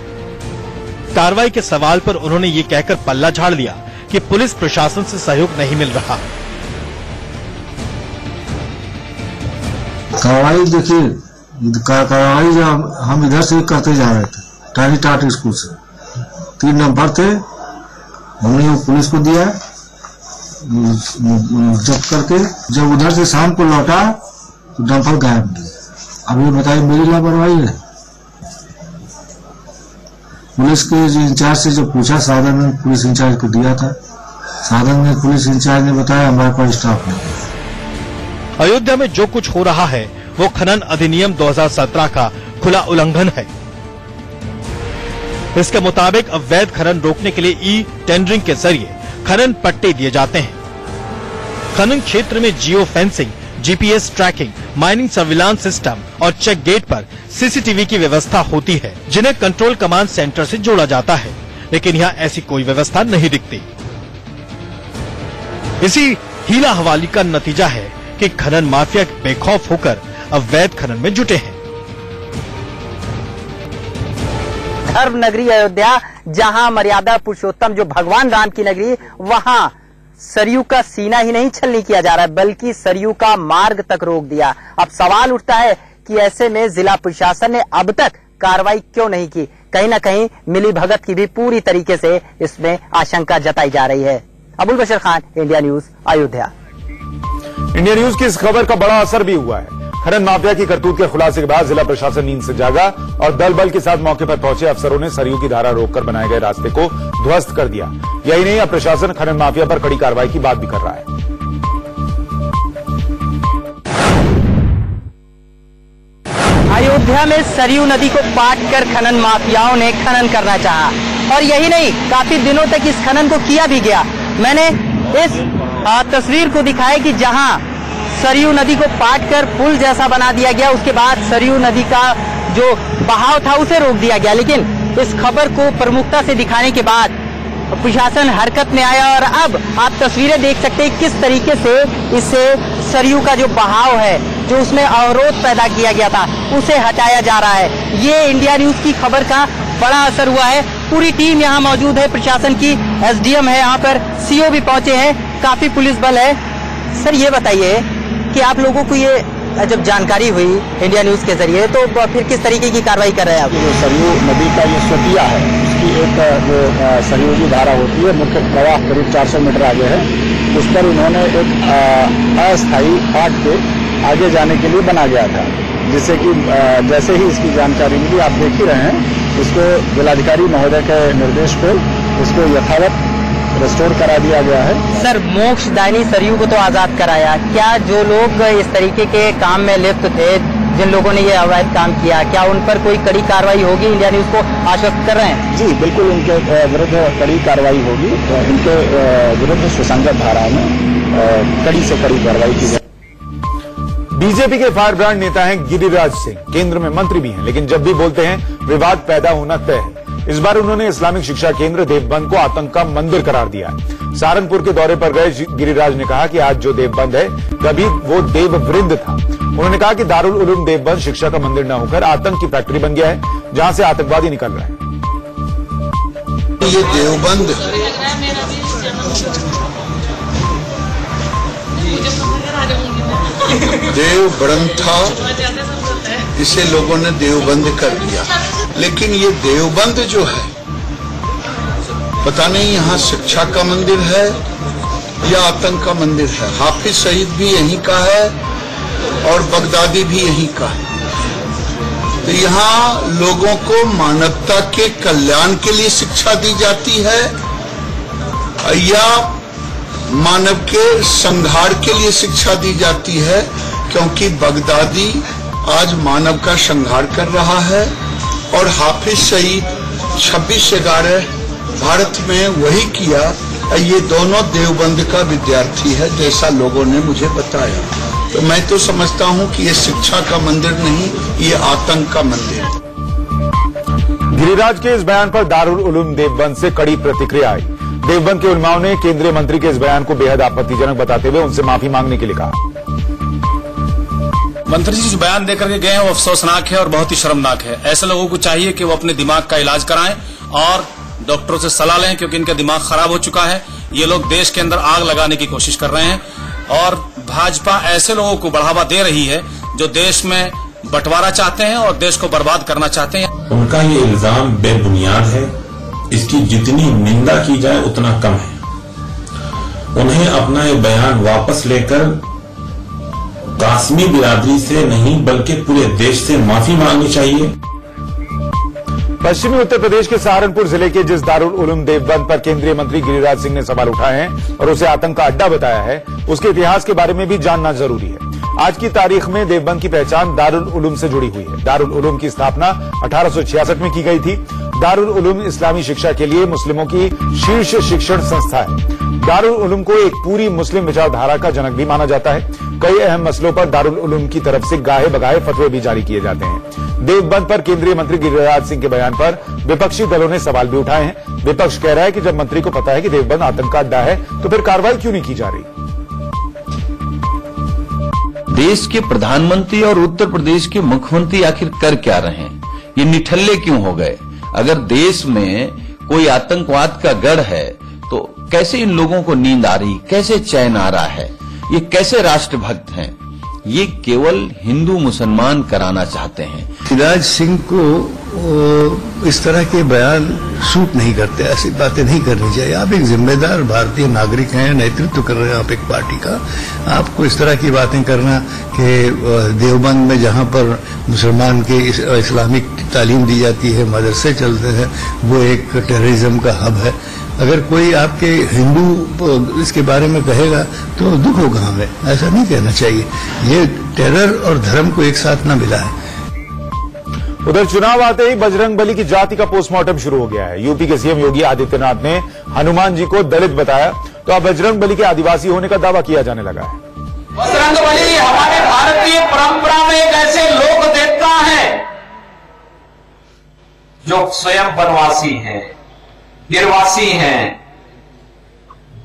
कार्रवाई के सवाल पर उन्होंने ये कहकर पल्ला झाड़ लिया कि पुलिस प्रशासन से सहयोग नहीं मिल रहा। कार्रवाई देखिए, कार्रवाई जब हम इधर से करते जा रहे थे टारी टाट स्कूल से, 3 नंबर थे, हमने वो पुलिस को दिया जब्त करके। जब उधर से शाम को लौटा तो डंपर गायब नहीं। अब ये बताइए मेरी लापरवाही है? पुलिस के इंचार्ज से जब पूछा, साधन ने पुलिस इंचार्ज को दिया था, साधन ने पुलिस इंचार्ज ने बताया हमारे पास स्टाफ नहीं है। अयोध्या में जो कुछ हो रहा है वो खनन अधिनियम 2017 का खुला उल्लंघन है। इसके मुताबिक अवैध खनन रोकने के लिए ई टेंडरिंग के जरिए खनन पट्टे दिए जाते हैं। खनन क्षेत्र में geo fencing, GPS tracking, mining surveillance system और चेक गेट पर सीसीटीवी की व्यवस्था होती है, जिन्हें कंट्रोल कमांड सेंटर से जोड़ा जाता है। लेकिन यहाँ ऐसी कोई व्यवस्था नहीं दिखती। इसी हीला हवाली का नतीजा है कि खनन माफिया बेखौफ होकर अवैध खनन में जुटे हैं। धर्म नगरी अयोध्या, जहां मर्यादा पुरुषोत्तम जो भगवान राम की नगरी, वहां सरयू का सीना ही नहीं छलनी किया जा रहा है, बल्कि सरयू का मार्ग तक रोक दिया। अब सवाल उठता है कि ऐसे में जिला प्रशासन ने अब तक कार्रवाई क्यों नहीं की? कहीं न कहीं मिली भगत की भी पूरी तरीके से इसमें आशंका जताई जा रही है। Abul Bashar Khan, India news, Ayodhya. India news की इस खबर का बड़ा असर भी हुआ है। खनन माफिया की करतूत के खुलासे के बाद जिला प्रशासन नींद से जागा और दल बल के साथ मौके पर पहुंचे अफसरों ने सरयू की धारा रोककर बनाए गए रास्ते को ध्वस्त कर दिया। यही नहीं, अब प्रशासन खनन माफिया पर कड़ी कार्रवाई की बात भी कर रहा है। अयोध्या में सरयू नदी को पाट कर खनन माफियाओं ने खनन करना चाहा, और यही नहीं, काफी दिनों तक इस खनन को किया भी गया। मैंने इस तस्वीर को दिखाया कि जहां सरयू नदी को पाट कर पुल जैसा बना दिया गया, उसके बाद सरयू नदी का जो बहाव था उसे रोक दिया गया। लेकिन इस खबर को प्रमुखता से दिखाने के बाद प्रशासन हरकत में आया और अब आप तस्वीरें देख सकते हैं किस तरीके से इससे सरयू का जो बहाव है, जो उसमें अवरोध पैदा किया गया था, उसे हटाया जा रहा है। ये इंडिया न्यूज की खबर का बड़ा असर हुआ है। पूरी टीम यहाँ मौजूद है, प्रशासन की, एसडीएम है यहाँ पर, सीओ भी पहुंचे हैं, काफी पुलिस बल है। सर ये बताइए कि आप लोगों को ये जब जानकारी हुई इंडिया न्यूज के जरिए, तो फिर किस तरीके की कार्रवाई कर रहे हैं आप? जो सरयू नदी का ये स्वतिया है, उसकी एक जो सरयू की धारा होती है, मुख्य प्रवाह करीब 400 मीटर आगे है, उस पर उन्होंने एक अस्थायी पाट के आगे जाने के लिए बना गया था, जिससे कि जैसे ही इसकी जानकारी मिली, आप देख ही रहे हैं, इसको जिलाधिकारी महोदय के निर्देश पर इसको यथावत रेस्टोर करा दिया गया है। सर, मोक्षदायिनी सरयू को तो आजाद कराया, क्या जो लोग इस तरीके के काम में लिप्त थे, जिन लोगों ने ये अवैध काम किया, क्या उन पर कोई कड़ी कार्रवाई होगी? इंडिया न्यूज को आश्वस्त कर रहे हैं। जी बिल्कुल, उनके विरुद्ध कड़ी कार्रवाई होगी। इनके विरुद्ध सुसंगत धारा में कड़ी से कड़ी कार्रवाई की जाए। बीजेपी के फायर ब्रांड नेता हैं गिरिराज सिंह, केंद्र में मंत्री भी हैं, लेकिन जब भी बोलते हैं विवाद पैदा होना तय है। इस बार उन्होंने इस्लामिक शिक्षा केंद्र देवबंद को आतंक का मंदिर करार दिया है। सहारनपुर के दौरे पर गए गिरिराज ने कहा कि आज जो देवबंद है, कभी वो देववृंद था। उन्होंने कहा कि दारुल उलूम देवबंद शिक्षा का मंदिर न होकर आतंक की फैक्ट्री बन गया है, जहां से आतंकवादी निकल रहे हैं। ये देवबंद देवव्रत था, इसे लोगों ने देवबंद कर दिया। लेकिन ये देवबंद जो है, पता नहीं यहाँ शिक्षा का मंदिर है या आतंक का मंदिर है। हाफिज सईद भी यहीं का है और बगदादी भी यहीं का है। तो यहाँ लोगों को मानवता के कल्याण के लिए शिक्षा दी जाती है या मानव के संहार के लिए शिक्षा दी जाती है, क्योंकि बगदादी आज मानव का संहार कर रहा है और हाफिज सईद 26/11 भारत में वही किया। ये दोनों देवबंद का विद्यार्थी है, जैसा लोगों ने मुझे बताया। तो मैं तो समझता हूं कि ये शिक्षा का मंदिर नहीं, ये आतंक का मंदिर है। गिरिराज के इस बयान पर दारुल उलूम देवबंद से कड़ी प्रतिक्रिया आई। देवबंद के उलमाओं ने केंद्रीय मंत्री के इस बयान को बेहद आपत्तिजनक बताते हुए उनसे माफी मांगने के लिए कहा। मंत्री जी जो बयान देकर के गए हैं वो अफसोसनाक है और बहुत ही शर्मनाक है। ऐसे लोगों को चाहिए कि वो अपने दिमाग का इलाज कराएं और डॉक्टरों से सलाह लें, क्योंकि इनका दिमाग खराब हो चुका है। ये लोग देश के अंदर आग लगाने की कोशिश कर रहे हैं और भाजपा ऐसे लोगों को बढ़ावा दे रही है जो देश में बंटवारा चाहते हैं और देश को बर्बाद करना चाहते हैं। उनका ये इल्जाम बेबुनियाद है। इसकी जितनी निंदा की जाए उतना कम है। उन्हें अपना ये बयान वापस लेकर काश्मीर बिरादरी से नहीं बल्कि पूरे देश से माफी मांगनी चाहिए। पश्चिमी उत्तर प्रदेश के सहारनपुर जिले के जिस दारुल उलूम देवबंद पर केंद्रीय मंत्री गिरिराज सिंह ने सवाल उठाए हैं और उसे आतंक का अड्डा बताया है, उसके इतिहास के बारे में भी जानना जरूरी है। आज की तारीख में देवबंद की पहचान दारुल उलूम से जुड़ी हुई है। दारुल उलूम की स्थापना 1866 में की गई थी। दारुल उलूम इस्लामी शिक्षा के लिए मुस्लिमों की शीर्ष शिक्षण संस्था है। दारुल उलूम को एक पूरी मुस्लिम विचारधारा का जनक भी माना जाता है। कई अहम मसलों पर दारुल उलूम की तरफ से गाहे बगाहे फतवे भी जारी किए जाते हैं। देवबंद पर केंद्रीय मंत्री गिरिराज सिंह के बयान पर विपक्षी दलों ने सवाल भी उठाए हैं। विपक्ष कह रहा है कि जब मंत्री को पता है कि देवबंद आतंक का अड्डा है तो फिर कार्रवाई क्यों नहीं की जा रही। देश के प्रधानमंत्री और उत्तर प्रदेश के मुख्यमंत्री आखिर कर क्या रहे हैं? ये निठल्ले क्यों हो गए? अगर देश में कोई आतंकवाद का गढ़ है तो कैसे इन लोगों को नींद आ रही, कैसे चैन आ रहा है? ये कैसे राष्ट्रभक्त हैं? ये केवल हिंदू मुसलमान कराना चाहते हैं। गिरिराज सिंह को इस तरह के बयान सूट नहीं करते, ऐसी बातें नहीं करनी चाहिए। आप एक जिम्मेदार भारतीय नागरिक हैं, नेतृत्व कर रहे हैं आप एक पार्टी का। आपको इस तरह की बातें करना कि देवबंद में जहां पर मुसलमान के इस्लामिक तालीम दी जाती है, मदरसे चलते हैं, वो एक टेररिज्म का हब है। अगर कोई आपके हिंदू इसके बारे में कहेगा तो दुख होगा हमें, ऐसा नहीं कहना चाहिए। ये टेरर और धर्म को एक साथ न मिला है। उधर चुनाव आते ही बजरंगबली की जाति का पोस्टमार्टम शुरू हो गया है। यूपी के सीएम योगी आदित्यनाथ ने हनुमान जी को दलित बताया तो अब बजरंगबली के आदिवासी होने का दावा किया जाने लगा है। बजरंगबली हमारे भारतीय परंपरा में एक ऐसे लोक देवता है जो स्वयं वनवासी हैं, निर्वासी हैं,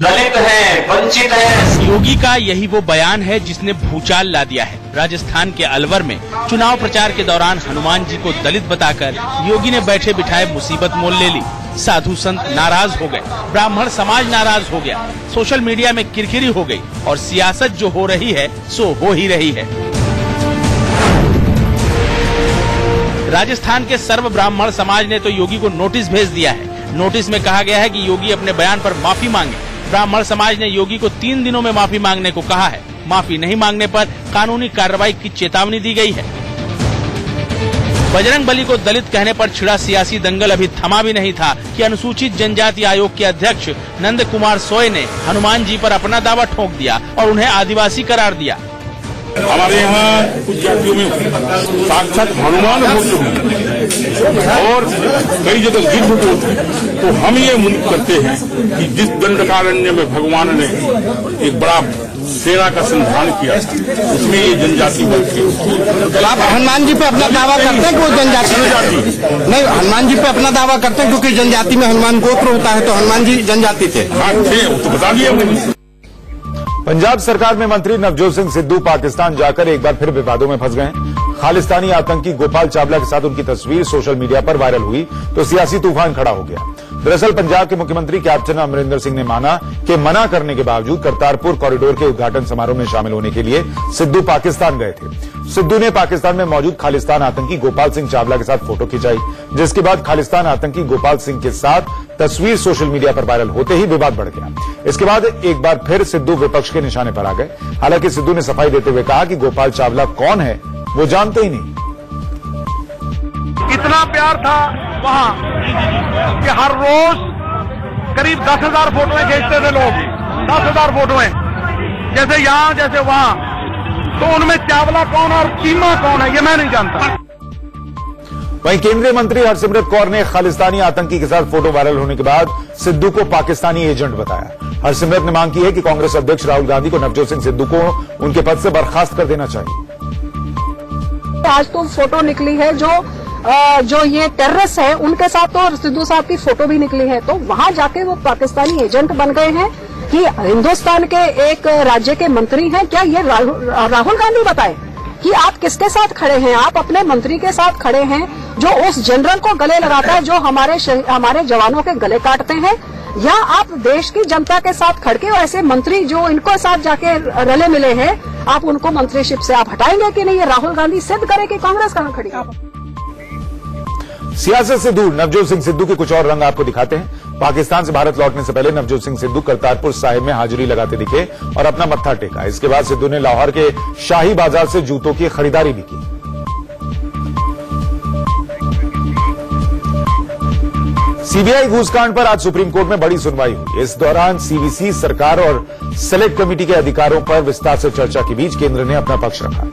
दलित हैं, वंचित हैं। योगी का यही वो बयान है जिसने भूचाल ला दिया है। राजस्थान के अलवर में चुनाव प्रचार के दौरान हनुमान जी को दलित बताकर योगी ने बैठे बिठाए मुसीबत मोल ले ली। साधु संत नाराज हो गए, ब्राह्मण समाज नाराज हो गया, सोशल मीडिया में किरकिरी हो गई और सियासत जो हो रही है सो हो ही रही है। राजस्थान के सर्व ब्राह्मण समाज ने तो योगी को नोटिस भेज दिया है। नोटिस में कहा गया है कि योगी अपने बयान पर माफी मांगे। ब्राह्मण समाज ने योगी को 3 दिनों में माफी मांगने को कहा है। माफी नहीं मांगने पर कानूनी कार्रवाई की चेतावनी दी गई है। बजरंगबली को दलित कहने पर छिड़ा सियासी दंगल अभी थमा भी नहीं था कि अनुसूचित जनजाति आयोग के अध्यक्ष नंद कुमार सोय ने हनुमान जी पर अपना दावा ठोक दिया और उन्हें आदिवासी करार दिया। हमारे यहाँ कुछ जातियों में साक्षात हनुमान होते हैं और कई जगह गिद्ध होते हैं। तो हम ये उम्मीद करते हैं कि जिस दंडकारण्य में भगवान ने एक बड़ा सेना का संधान किया उसमें ये जनजाति बनती है। आप हनुमान जी पे अपना दावा करते हैं कि वो जनजाति नहीं, हनुमान जी पे अपना दावा करते हैं क्योंकि जनजाति में हनुमान गोत्र होता है, तो हनुमान जी जनजाति थे। हाँ थे, तो बता दिया मैंने। पंजाब सरकार में मंत्री नवजोत सिंह सिद्धू पाकिस्तान जाकर एक बार फिर विवादों में फंस गए। खालिस्तानी आतंकी गोपाल चावला के साथ उनकी तस्वीर सोशल मीडिया पर वायरल हुई तो सियासी तूफान खड़ा हो गया। दरअसल पंजाब के मुख्यमंत्री कैप्टन अमरिंदर सिंह ने मना करने के बावजूद करतारपुर कॉरिडोर के उद्घाटन समारोह में शामिल होने के लिए सिद्धू पाकिस्तान गए थे। सिद्धू ने पाकिस्तान में मौजूद खालिस्तान आतंकी गोपाल सिंह चावला के साथ फोटो खिंचाई, जिसके बाद खालिस्तान आतंकी गोपाल सिंह के साथ तस्वीर सोशल मीडिया पर वायरल होते ही विवाद बढ़ गया। इसके बाद एक बार फिर सिद्धू विपक्ष के निशाने पर आ गए। हालांकि सिद्धू ने सफाई देते हुए कहा कि गोपाल चावला कौन है वो जानते ही नहीं। इतना प्यार था वहां कि हर रोज करीब 10,000 फोटोएं खींचते थे लोग। 10,000 फोटो हैं, जैसे यहाँ जैसे वहाँ, तो उनमें चावला कौन और चीमा कौन है ये मैं नहीं जानता। वहीं केंद्रीय मंत्री हरसिमरत कौर ने खालिस्तानी आतंकी के साथ फोटो वायरल होने के बाद सिद्धू को पाकिस्तानी एजेंट बताया। हरसिमरत ने मांग की है कि कांग्रेस अध्यक्ष राहुल गांधी को नवजोत सिंह सिद्धू को उनके पद से बर्खास्त कर देना चाहिए। आज तो फोटो निकली है जो ये टेररिस्ट है उनके साथ, तो सिद्धू साहब की फोटो भी निकली है, तो वहां जाके वो पाकिस्तानी एजेंट बन गए हैं कि हिंदुस्तान के एक राज्य के मंत्री हैं। क्या ये राहुल गांधी बताए कि आप किसके साथ खड़े हैं? आप अपने मंत्री के साथ खड़े हैं जो उस जनरल को गले लगाता है, जो हमारे जवानों के गले काटते हैं, या आप देश की जनता के साथ खड़के ऐसे मंत्री जो इनको साथ जाके रले मिले हैं, आप उनको मंत्रीशिप से आप हटाएंगे कि नहीं? ये राहुल गांधी सिद्ध करे कि कांग्रेस कहां खड़ी है। सियासत से दूर नवजोत सिंह सिद्धू के कुछ और रंग आपको दिखाते हैं। पाकिस्तान से भारत लौटने से पहले नवजोत सिंह सिद्धू करतारपुर साहिब में हाजिरी लगाते दिखे और अपना मत्था टेका। इसके बाद सिद्धू ने लाहौर के शाही बाजार से जूतों की खरीदारी भी की। सीबीआई घूसकांड पर आज सुप्रीम कोर्ट में बड़ी सुनवाई हुई। इस दौरान सीवीसी, सरकार और सेलेक्ट कमेटी के अधिकारों पर विस्तार से चर्चा के बीच केंद्र ने अपना पक्ष रखा।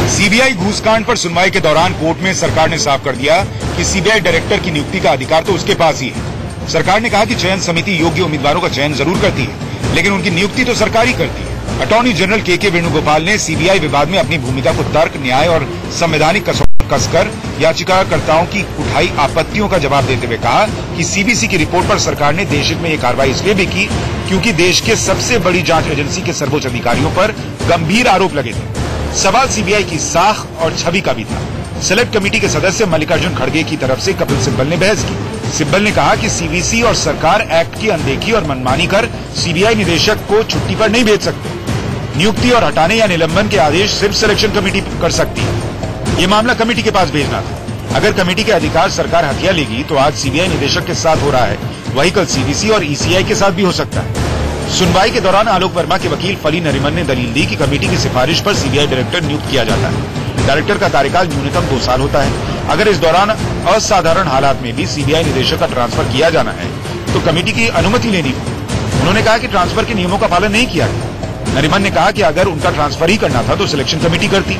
सीबीआई घूसकांड पर सुनवाई के दौरान कोर्ट में सरकार ने साफ कर दिया कि सीबीआई डायरेक्टर की नियुक्ति का अधिकार तो उसके पास ही है। सरकार ने कहा कि चयन समिति योग्य उम्मीदवारों का चयन जरूर करती है, लेकिन उनकी नियुक्ति तो सरकार ही करती है। अटॉर्नी जनरल के वेणुगोपाल ने सीबीआई विवाद में अपनी भूमिका को तर्क, न्याय और संवैधानिक कसकर याचिकाकर्ताओं की उठाई आपत्तियों का जवाब देते हुए कहा कि सीबीसी की रिपोर्ट पर सरकार ने देशहित में ये कार्रवाई इसलिए भी की क्योंकि देश के सबसे बड़ी जांच एजेंसी के सर्वोच्च अधिकारियों पर गंभीर आरोप लगे थे। सवाल सीबीआई की साख और छवि का भी था। सेलेक्ट कमेटी के सदस्य मल्लिकार्जुन खड़गे की तरफ से कपिल सिब्बल ने बहस की। सिब्बल ने कहा कि सीबीसी और सरकार एक्ट की अनदेखी और मनमानी कर सीबीआई निदेशक को छुट्टी पर नहीं भेज सकते। नियुक्ति और हटाने या निलंबन के आदेश सिर्फ सिलेक्शन कमेटी कर सकती है। ये मामला कमेटी के पास भेजना था। अगर कमेटी के अधिकार सरकार हथिया लेगी तो आज सीबीआई निदेशक के साथ हो रहा है, वही कल सीबीसी और ईसीआई के साथ भी हो सकता है। सुनवाई के दौरान आलोक वर्मा के वकील फली नरीमन ने दलील दी कि कमेटी की सिफारिश पर सीबीआई डायरेक्टर नियुक्त किया जाता है। डायरेक्टर का कार्यकाल न्यूनतम 2 साल होता है। अगर इस दौरान असाधारण हालात में भी सीबीआई निदेशक का ट्रांसफर किया जाना है तो कमेटी की अनुमति लेनी होगी। उन्होंने कहा कि ट्रांसफर के नियमों का पालन नहीं किया गया। नरीमन ने कहा कि अगर उनका ट्रांसफर ही करना था तो सिलेक्शन कमेटी करती।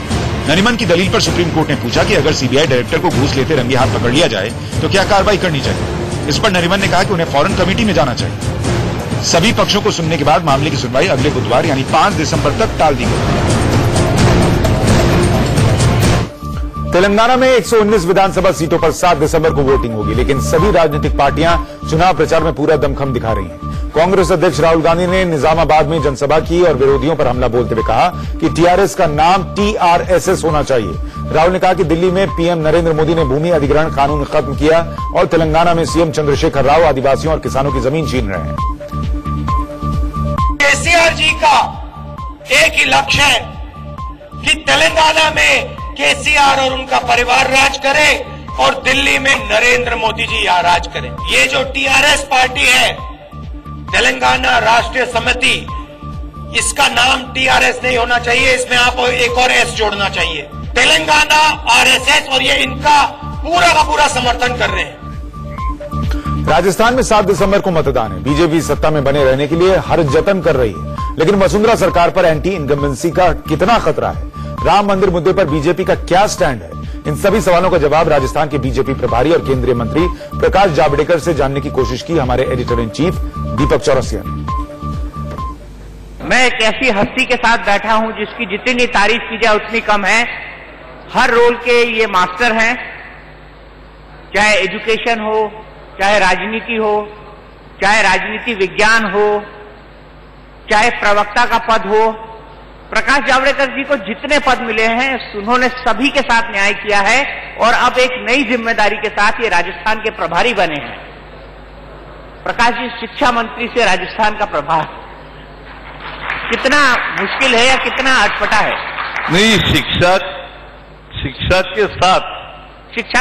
नरीमन की दलील पर सुप्रीम कोर्ट ने पूछा कि अगर सीबीआई डायरेक्टर को घूस लेते रंगे हाथ पकड़ लिया जाए तो क्या कार्रवाई करनी चाहिए। इस पर नरीमन ने कहा कि उन्हें फौरन कमेटी में जाना चाहिए। सभी पक्षों को सुनने के बाद मामले की सुनवाई अगले बुधवार यानी 5 दिसंबर तक टाल दी गई। तेलंगाना में 119 विधानसभा सीटों पर 7 दिसंबर को वोटिंग होगी, लेकिन सभी राजनीतिक पार्टियां चुनाव प्रचार में पूरा दमखम दिखा रही हैं। कांग्रेस अध्यक्ष राहुल गांधी ने निजामाबाद में जनसभा की और विरोधियों पर हमला बोलते हुए कहा कि टीआरएस का नाम TRSS होना चाहिए। राहुल ने कहा कि दिल्ली में पीएम नरेंद्र मोदी ने भूमि अधिग्रहण कानून खत्म किया और तेलंगाना में सीएम चंद्रशेखर राव आदिवासियों और किसानों की जमीन छीन रहे हैं। केसीआर जी का एक ही लक्ष्य है कि तेलंगाना में केसीआर और उनका परिवार राज करे और दिल्ली में नरेंद्र मोदी जी यहाँ राज करें। ये जो टीआरएस पार्टी है, तेलंगाना राष्ट्रीय समिति, इसका नाम टीआरएस नहीं होना चाहिए, इसमें आप एक और एस जोड़ना चाहिए। तेलंगाना आरएसएस, और ये इनका पूरा का पूरा समर्थन कर रहे हैं। राजस्थान में 7 दिसंबर को मतदान है। बीजेपी सत्ता में बने रहने के लिए हर जतन कर रही है, लेकिन वसुंधरा सरकार पर एंटी इनकम्बेंसी का कितना खतरा है? राम मंदिर मुद्दे पर बीजेपी का क्या स्टैंड है? इन सभी सवालों का जवाब राजस्थान के बीजेपी प्रभारी और केंद्रीय मंत्री प्रकाश जावड़ेकर से जानने की कोशिश की हमारे एडिटर इन चीफ दीपक चौरसिया ने। मैं एक ऐसी हस्ती के साथ बैठा हूं जिसकी जितनी तारीफ की जाए उतनी कम है। हर रोल के ये मास्टर हैं, चाहे एजुकेशन हो, चाहे राजनीति हो, चाहे राजनीति विज्ञान हो, चाहे प्रवक्ता का पद हो। प्रकाश जावड़ेकर जी को जितने पद मिले हैं उन्होंने सभी के साथ न्याय किया है और अब एक नई जिम्मेदारी के साथ ये राजस्थान के प्रभारी बने हैं। प्रकाश जी, शिक्षा मंत्री से राजस्थान का प्रभार कितना मुश्किल है या कितना अटपटा है? नहीं, शिक्षा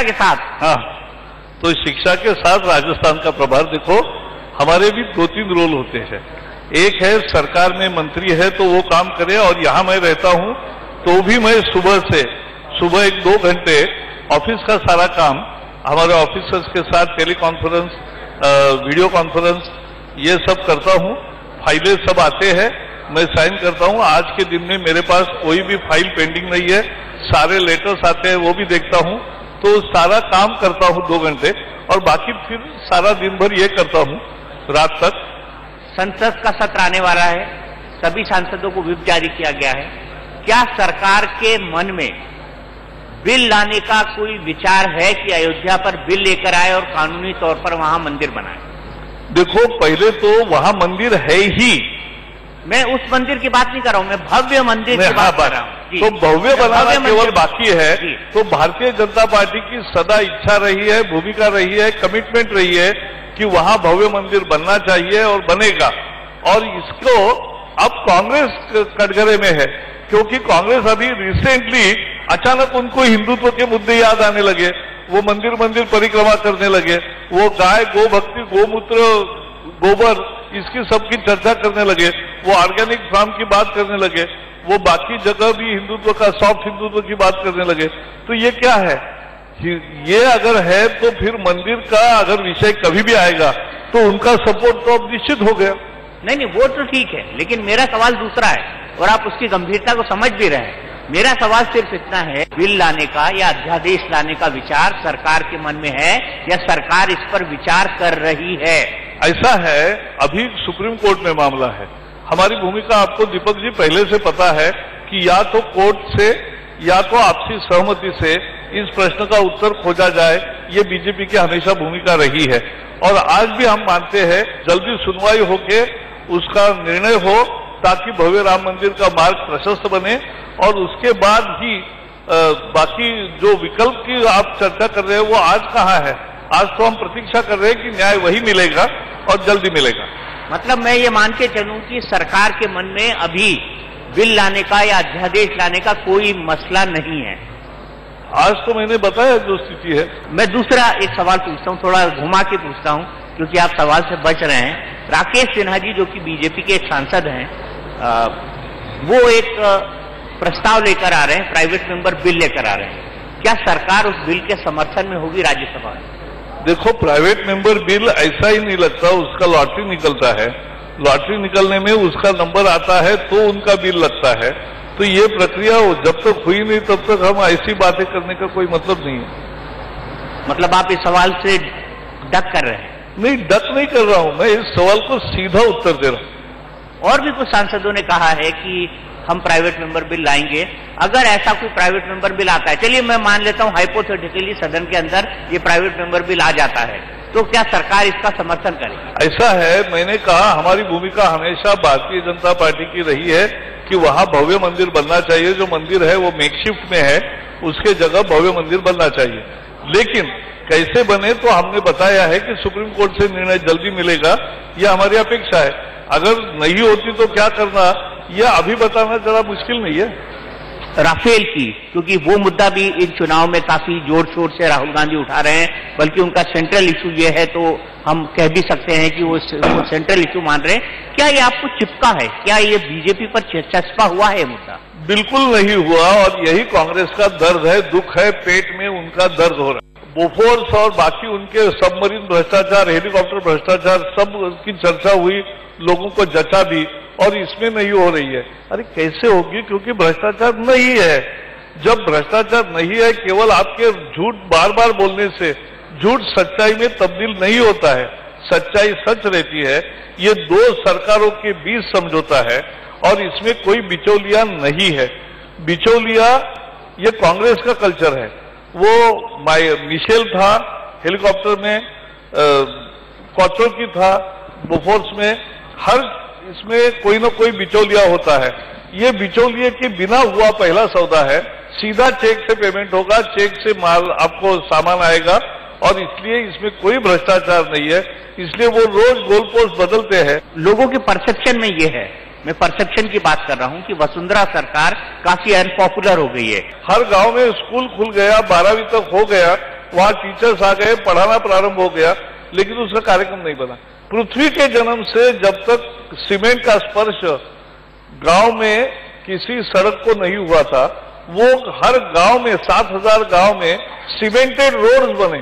के साथ हाँ, तो शिक्षा के साथ राजस्थान का प्रभार देखो, हमारे भी 2-3 रोल होते हैं। एक है सरकार में मंत्री है तो वो काम करे, और यहां मैं रहता हूं तो भी मैं सुबह 1-2 घंटे ऑफिस का सारा काम हमारे ऑफिसर्स के साथ टेलीकॉन्फ्रेंस, वीडियो कॉन्फ्रेंस, ये सब करता हूँ, फाइलें सब आते हैं, मैं साइन करता हूँ। आज के दिन में मेरे पास कोई भी फाइल पेंडिंग नहीं है, सारे लेटर्स आते हैं वो भी देखता हूँ, तो सारा काम करता हूँ 2 घंटे, और बाकी फिर सारा दिन भर ये करता हूँ रात तक। संसद का सत्र आने वाला है, सभी सांसदों को व्हिप जारी किया गया है। क्या सरकार के मन में बिल लाने का कोई विचार है कि अयोध्या पर बिल लेकर आए और कानूनी तौर पर वहां मंदिर बनाए? देखो, पहले तो वहां मंदिर है ही, मैं उस मंदिर की बात नहीं कर रहा हूं, मैं भव्य मंदिर की बात कर रहा हूं। तो भव्य बनाना केवल बाकी है, तो भारतीय जनता पार्टी की सदा इच्छा रही है, भूमिका रही है, कमिटमेंट रही है कि वहां भव्य मंदिर बनना चाहिए और बनेगा। और इसको अब कांग्रेस कटघरे में है, क्योंकि कांग्रेस अभी रिसेंटली अचानक उनको हिंदुत्व के मुद्दे याद आने लगे, वो मंदिर परिक्रमा करने लगे, वो गाय, गो भक्ति, गोमूत्र, गोबर, इसकी सबकी चर्चा करने लगे, वो ऑर्गेनिक फार्म की बात करने लगे, वो बाकी जगह भी हिंदुत्व का, सॉफ्ट हिंदुत्व की बात करने लगे। तो ये क्या है? ये अगर है तो फिर मंदिर का अगर विषय कभी भी आएगा तो उनका सपोर्ट तो अब निश्चित हो गया। नहीं, वो तो ठीक है, लेकिन मेरा सवाल दूसरा है और आप उसकी गंभीरता को समझ भी रहे हैं। मेरा सवाल सिर्फ इतना है, बिल लाने का या अध्यादेश लाने का विचार सरकार के मन में है या सरकार इस पर विचार कर रही है? ऐसा है, अभी सुप्रीम कोर्ट में मामला है। हमारी भूमिका आपको दीपक जी पहले से पता है कि या तो कोर्ट से या तो आपसी सहमति से इस प्रश्न का उत्तर खोजा जाए, ये बीजेपी की हमेशा भूमिका रही है। और आज भी हम मानते हैं जल्दी सुनवाई होके उसका निर्णय हो, ताकि भव्य राम मंदिर का मार्ग प्रशस्त बने, और उसके बाद ही बाकी जो विकल्प की आप चर्चा कर रहे हैं वो आज कहाँ है? आज तो हम प्रतीक्षा कर रहे हैं कि न्याय वही मिलेगा और जल्दी मिलेगा। मतलब मैं ये मान के चलूं कि सरकार के मन में अभी बिल लाने का या अध्यादेश लाने का कोई मसला नहीं है। आज तो मैंने बताया जो स्थिति है। मैं दूसरा एक सवाल पूछता हूं, थोड़ा घुमा के पूछता हूं, क्योंकि आप सवाल से बच रहे हैं। राकेश सिन्हा जी, जो कि बीजेपी के एक सांसद हैं, वो एक प्रस्ताव लेकर आ रहे हैं, प्राइवेट मेंबर बिल लेकर आ रहे हैं। क्या सरकार उस बिल के समर्थन में होगी राज्यसभा में? देखो, प्राइवेट मेंबर बिल ऐसा ही नहीं लगता, उसका लॉटरी निकलता है, लॉटरी निकलने में उसका नंबर आता है तो उनका बिल लगता है। तो ये प्रक्रिया जब तक हुई नहीं तब तक हम ऐसी बातें करने का कोई मतलब नहीं है। मतलब आप इस सवाल से डक कर रहे हैं? नहीं, डक नहीं कर रहा हूं, मैं इस सवाल को सीधा उत्तर दे रहा हूं। और भी कुछ सांसदों ने कहा है कि हम प्राइवेट मेंबर बिल लाएंगे। अगर ऐसा कोई प्राइवेट मेंबर बिल आता है, चलिए मैं मान लेता हूं हाइपोथेटिकली सदन के अंदर ये प्राइवेट मेंबर बिल आ जाता है, तो क्या सरकार इसका समर्थन करेगी? ऐसा है, मैंने कहा हमारी भूमिका हमेशा भारतीय जनता पार्टी की रही है कि वहां भव्य मंदिर बनना चाहिए। जो मंदिर है वो मेकशिफ्ट में है, उसके जगह भव्य मंदिर बनना चाहिए। लेकिन कैसे बने तो हमने बताया है कि सुप्रीम कोर्ट से निर्णय जल्दी मिलेगा, यह हमारी अपेक्षा है। अगर नहीं होती तो क्या करना, यह अभी बताना जरा मुश्किल नहीं है। राफेल की, क्योंकि वो मुद्दा भी इन चुनाव में काफी जोर शोर से राहुल गांधी उठा रहे हैं, बल्कि उनका सेंट्रल इशू ये है, तो हम कह भी सकते हैं कि वो सेंट्रल इशू मान रहे हैं। क्या ये आपको चिपका है? क्या ये बीजेपी पर चस्पा हुआ है मुद्दा? बिल्कुल नहीं हुआ, और यही कांग्रेस का दर्द है, दुख है, पेट में उनका दर्द हो रहा है। बोफोर्स और बाकी उनके सबमरीन भ्रष्टाचार, हेलीकॉप्टर भ्रष्टाचार, सब की चर्चा हुई, लोगों को जचा भी, और इसमें नहीं हो रही है। अरे कैसे होगी? क्योंकि भ्रष्टाचार नहीं है। जब भ्रष्टाचार नहीं है, केवल आपके झूठ बार बार बोलने से झूठ सच्चाई में तब्दील नहीं होता है, सच्चाई सच रहती है। ये दो सरकारों के बीच समझौता है और इसमें कोई बिचौलिया नहीं है। बिचौलिया ये कांग्रेस का कल्चर है। वो मिशेल था हेलीकॉप्टर में, क्वार्टर की था बोफोर्स में, हर इसमें कोई ना कोई बिचौलिया होता है। ये बिचौलिए के बिना हुआ पहला सौदा है। सीधा चेक से पेमेंट होगा, चेक से माल आपको सामान आएगा, और इसलिए इसमें कोई भ्रष्टाचार नहीं है। इसलिए वो रोज गोलपोस्ट बदलते हैं। लोगों के परसेप्शन में ये है, मैं परसेप्शन की बात कर रहा हूं कि वसुंधरा सरकार काफी अनपॉपुलर हो गई है। हर गांव में स्कूल खुल गया, 12वीं तक हो गया, वहां टीचर्स आ गए, पढ़ाना प्रारंभ हो गया, लेकिन उसका कार्यक्रम नहीं बना। पृथ्वी के जन्म से जब तक सीमेंट का स्पर्श गांव में किसी सड़क को नहीं हुआ था, वो हर गांव में 7000 गांव में सीमेंटेड रोड्स बने,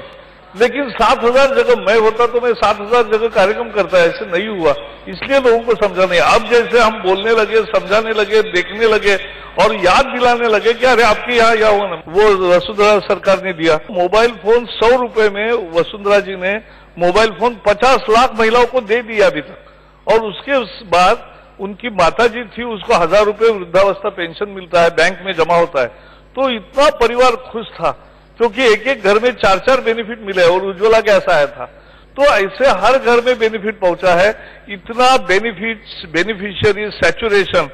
लेकिन 7,000 जगह मैं होता तो मैं 7,000 जगह कार्यक्रम करता, ऐसे नहीं हुआ। इसलिए लोगों को समझा नहीं। अब जैसे हम बोलने लगे, समझाने लगे, देखने लगे और याद दिलाने लगे कि अरे आपके यहाँ यह हुआ ना, वो वसुंधरा सरकार ने दिया मोबाइल फोन 100 रुपए में। वसुंधरा जी ने मोबाइल फोन 50 लाख महिलाओं को दे दिया अभी तक। और उसके बाद उनकी माता जी थी, उसको 1,000 रुपए वृद्धावस्था पेंशन मिलता है, बैंक में जमा होता है। तो इतना परिवार खुश था क्योंकि एक एक घर में 4-4 बेनिफिट मिले और उज्ज्वला गैस आया था। तो ऐसे हर घर में बेनिफिट पहुंचा है। इतना बेनिफिशियरी सैचुरेशन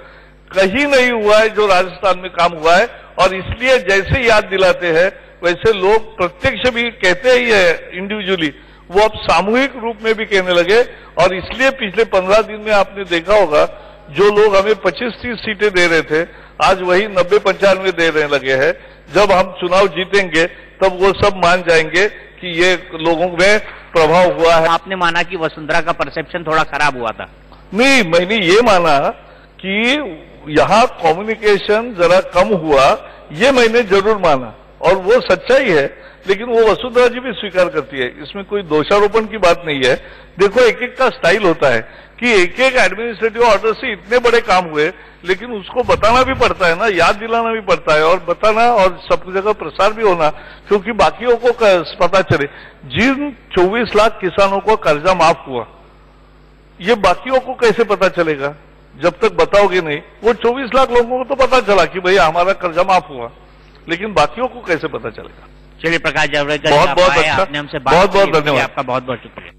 कहीं नहीं हुआ है जो राजस्थान में काम हुआ है। और इसलिए जैसे याद दिलाते हैं वैसे लोग प्रत्यक्ष भी कहते ही है, इंडिविजुअली वो अब सामूहिक रूप में भी कहने लगे। और इसलिए पिछले 15 दिन में आपने देखा होगा जो लोग हमें 25-30 सीटें दे रहे थे, आज वही 90-95 देने लगे हैं। जब हम चुनाव जीतेंगे तब वो सब मान जाएंगे कि ये लोगों में प्रभाव हुआ है। आपने माना कि वसुंधरा का परसेप्शन थोड़ा खराब हुआ था? नहीं, मैंने ये माना कि यहाँ कम्युनिकेशन जरा कम हुआ, ये मैंने जरूर माना और वो सच्चाई है। लेकिन वो वसुंधरा जी भी स्वीकार करती है, इसमें कोई दोषारोपण की बात नहीं है। देखो एक एक का स्टाइल होता है कि एक एक एडमिनिस्ट्रेटिव ऑर्डर से इतने बड़े काम हुए, लेकिन उसको बताना भी पड़ता है ना, याद दिलाना भी पड़ता है और बताना और सब जगह प्रसार भी होना, क्योंकि बाकियों को पता चले। जिन 24 लाख किसानों को कर्जा माफ हुआ, ये बाकियों को कैसे पता चलेगा जब तक बताओगे नहीं। वो 24 लाख लोगों को तो पता चला कि भैया हमारा कर्जा माफ हुआ, लेकिन बाकियों को कैसे पता चलेगा। चलिए प्रकाश जावड़ेकर, बहुत बहुत अच्छा, आपने हमसे बहुत बहुत धन्यवाद, आपका बहुत बहुत शुक्रिया।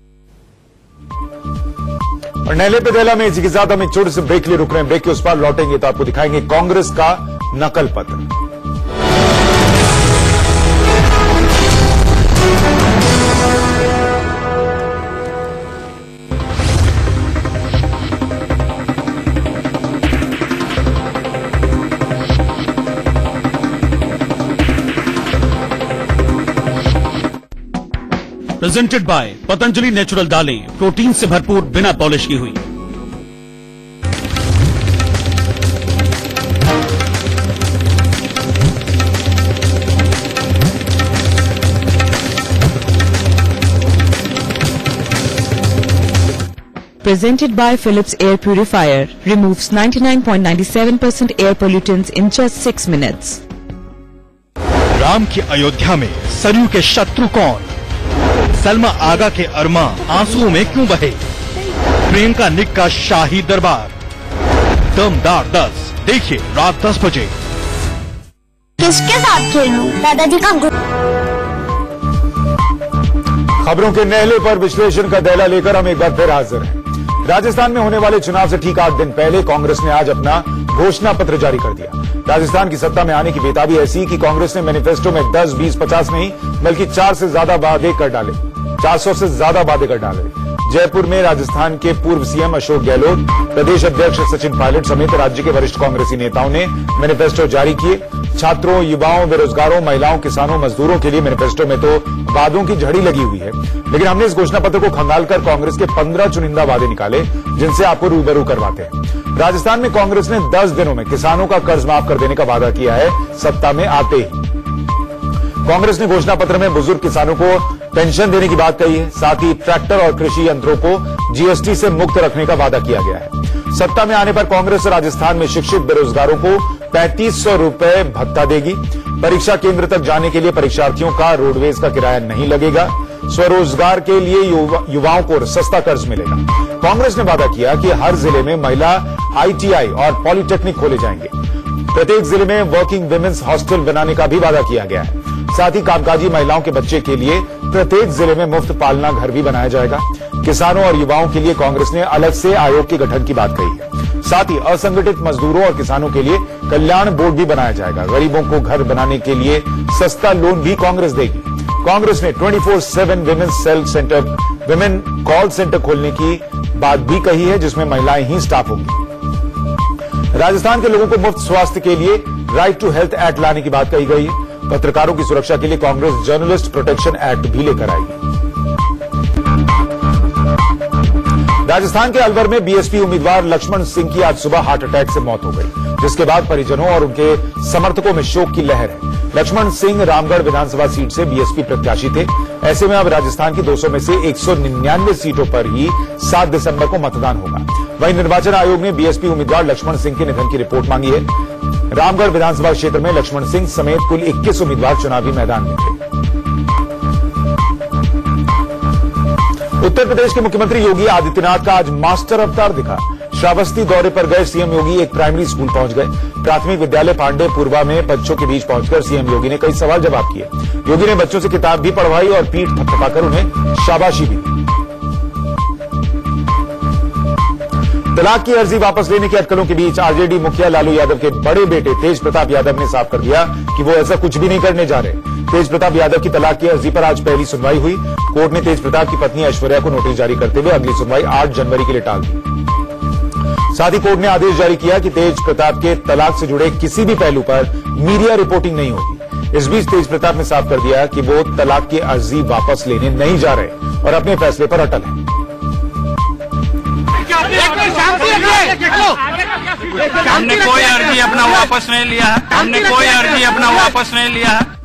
और नहले पे दहला में इसी के साथ हम एक छोटे से ब्रेक लिए रुक रहे हैं। ब्रेक के उस पार लौटेंगे तो आपको दिखाएंगे कांग्रेस का नकल पत्र। प्रेजेंटेड बाय पतंजलि नेचुरल दालें, प्रोटीन से भरपूर, बिना पॉलिश की हुई। Presented by Philips Air Purifier, removes 99.97% air pollutants in just 6 minutes. Ram की अयोध्या में सरयू के शत्रु कौन? सलमा आगा के अरमा आंसुओं में क्यों बहे? प्रियंका निक का शाही दरबार, दमदार 10 देखिए रात 10 बजे। किसके साथ खेलूं? दादाजी का खबरों के नहले पर विश्लेषण का दहला लेकर हम एक बार फिर हाजिर हैं। राजस्थान में होने वाले चुनाव से ठीक 8 दिन पहले कांग्रेस ने आज अपना घोषणा पत्र जारी कर दिया। राजस्थान की सत्ता में आने की बेताबी ऐसी कि कांग्रेस ने मैनिफेस्टो में 10, 20, 50 नहीं बल्कि 400 से ज्यादा वादे कर डाले। जयपुर में राजस्थान के पूर्व सीएम अशोक गहलोत, प्रदेश अध्यक्ष सचिन पायलट समेत राज्य के वरिष्ठ कांग्रेसी नेताओं ने मैनिफेस्टो जारी किए। छात्रों, युवाओं, बेरोजगारों, महिलाओं, किसानों, मजदूरों के लिए मैनिफेस्टो में तो वादों की झड़ी लगी हुई है, लेकिन हमने इस घोषणा पत्र को खंगालकर कांग्रेस के 15 चुनिंदा वादे निकाले जिनसे आपको रूबरू करवाते हैं। राजस्थान में कांग्रेस ने 10 दिनों में किसानों का कर्ज माफ कर देने का वादा किया है सत्ता में आते ही। कांग्रेस ने घोषणा पत्र में बुजुर्ग किसानों को पेंशन देने की बात कही है। साथ ही ट्रैक्टर और कृषि यंत्रों को जीएसटी से मुक्त रखने का वादा किया गया है। सत्ता में आने पर कांग्रेस राजस्थान में शिक्षित बेरोजगारों को 3500 रुपए भत्ता देगी। परीक्षा केंद्र तक जाने के लिए परीक्षार्थियों का रोडवेज का किराया नहीं लगेगा। स्वरोजगार के लिए युवाओं को सस्ता कर्ज मिलेगा। कांग्रेस ने वादा किया कि हर जिले में महिला आईटीआई और पॉलिटेक्निक खोले जाएंगे। प्रत्येक जिले में वर्किंग विमेन्स हॉस्टल बनाने का भी वादा किया गया है। साथ ही कामकाजी महिलाओं के बच्चे के लिए प्रत्येक जिले में मुफ्त पालना घर भी बनाया जाएगा। किसानों और युवाओं के लिए कांग्रेस ने अलग से आयोग के गठन की बात कही है। साथ ही असंगठित मजदूरों और किसानों के लिए कल्याण बोर्ड भी बनाया जाएगा। गरीबों को घर बनाने के लिए सस्ता लोन भी कांग्रेस देगी। कांग्रेस ने 24/7 विमेन कॉल सेंटर खोलने की बात भी कही है, जिसमें महिलाएं ही स्टाफ होंगी। राजस्थान के लोगों को मुफ्त स्वास्थ्य के लिए राइट टू हेल्थ एक्ट लाने की बात कही गई है। पत्रकारों की सुरक्षा के लिए कांग्रेस जर्नलिस्ट प्रोटेक्शन एक्ट भी लेकर आएगी। राजस्थान के अलवर में बीएसपी उम्मीदवार लक्ष्मण सिंह की आज सुबह हार्ट अटैक से मौत हो गई, जिसके बाद परिजनों और उनके समर्थकों में शोक की लहर है। लक्ष्मण सिंह रामगढ़ विधानसभा सीट से बीएसपी प्रत्याशी थे। ऐसे में अब राजस्थान की 200 में से 199 सीटों पर ही 7 दिसंबर को मतदान होगा। वहीं निर्वाचन आयोग ने बीएसपी उम्मीदवार लक्ष्मण सिंह के निधन की रिपोर्ट मांगी है। रामगढ़ विधानसभा क्षेत्र में लक्ष्मण सिंह समेत कुल 21 उम्मीदवार चुनावी मैदान में थे। उत्तर प्रदेश के मुख्यमंत्री योगी आदित्यनाथ का आज मास्टर अवतार दिखा। श्रावस्ती दौरे पर गए सीएम योगी एक प्राइमरी स्कूल पहुंच गए। प्राथमिक विद्यालय पांडेपुरवा में बच्चों के बीच पहुंचकर सीएम योगी ने कई सवाल जवाब किए। योगी ने बच्चों से किताब भी पढ़वाई और पीठ थपथपाकर उन्हें शाबाशी भी दी। तलाक की अर्जी वापस लेने की अटकलों के बीच आरजेडी मुखिया लालू यादव के बड़े बेटे तेज प्रताप यादव ने साफ कर दिया कि वो ऐसा कुछ भी नहीं करने जा रहे। तेज प्रताप यादव की तलाक की अर्जी पर आज पहली सुनवाई हुई। कोर्ट ने तेज प्रताप की पत्नी ऐश्वर्या को नोटिस जारी करते हुए अगली सुनवाई 8 जनवरी के लिए टाल दी। साथ ही कोर्ट ने आदेश जारी किया कि तेज प्रताप के तलाक से जुड़े किसी भी पहलू पर मीडिया रिपोर्टिंग नहीं होगी। इस बीच तेज प्रताप ने साफ कर दिया कि वो तलाक की अर्जी वापस लेने नहीं जा रहे और अपने फैसले पर अटल हैं। हमने कोई अर्जी अपना वापस नहीं लिया है। हमने कोई अर्जी अपना वापस नहीं लिया है।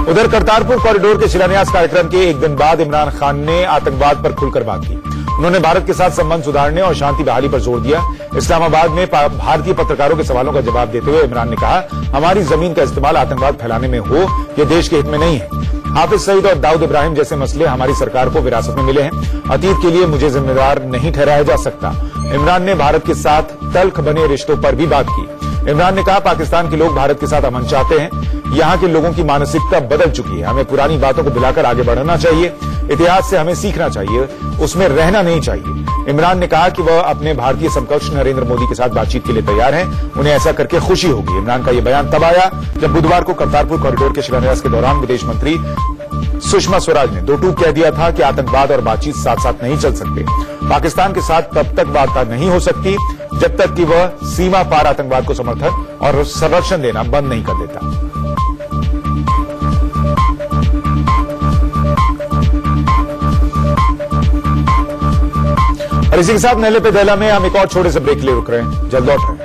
उधर करतारपुर कॉरिडोर के शिलान्यास कार्यक्रम के एक दिन बाद इमरान खान ने आतंकवाद पर खुलकर बात की। उन्होंने भारत के साथ संबंध सुधारने और शांति बहाली पर जोर दिया। इस्लामाबाद में भारतीय पत्रकारों के सवालों का जवाब देते हुए इमरान ने कहा, हमारी जमीन का इस्तेमाल आतंकवाद फैलाने में हो, यह देश के हित में नहीं है। हाफिज सईद और दाऊद इब्राहिम जैसे मसले हमारी सरकार को विरासत में मिले हैं। अतीत के लिए मुझे जिम्मेदार नहीं ठहराया जा सकता। इमरान ने भारत के साथ तल्ख बने रिश्तों पर भी बात की। इमरान ने कहा, पाकिस्तान के लोग भारत के साथ अमन चाहते हैं। यहाँ के लोगों की मानसिकता बदल चुकी है। हमें पुरानी बातों को भुलाकर आगे बढ़ना चाहिए। इतिहास से हमें सीखना चाहिए, उसमें रहना नहीं चाहिए। इमरान ने कहा कि वह अपने भारतीय समकक्ष नरेंद्र मोदी के साथ बातचीत के लिए तैयार हैं। उन्हें ऐसा करके खुशी होगी। इमरान का यह बयान तब आया जब बुधवार को करतारपुर कॉरिडोर के शिलान्यास के दौरान विदेश मंत्री सुषमा स्वराज ने दो टूक कह दिया था कि आतंकवाद और बातचीत साथ साथ नहीं चल सकते। पाकिस्तान के साथ तब तक वार्ता नहीं हो सकती जब तक कि वह सीमा पार आतंकवाद को समर्थन और संरक्षण देना बंद नहीं कर देता। और इसी के साथ नहले पे दहला में हम एक और छोटे से ब्रेक ले रुक रहे हैं। जल्द लौट रहे हैं।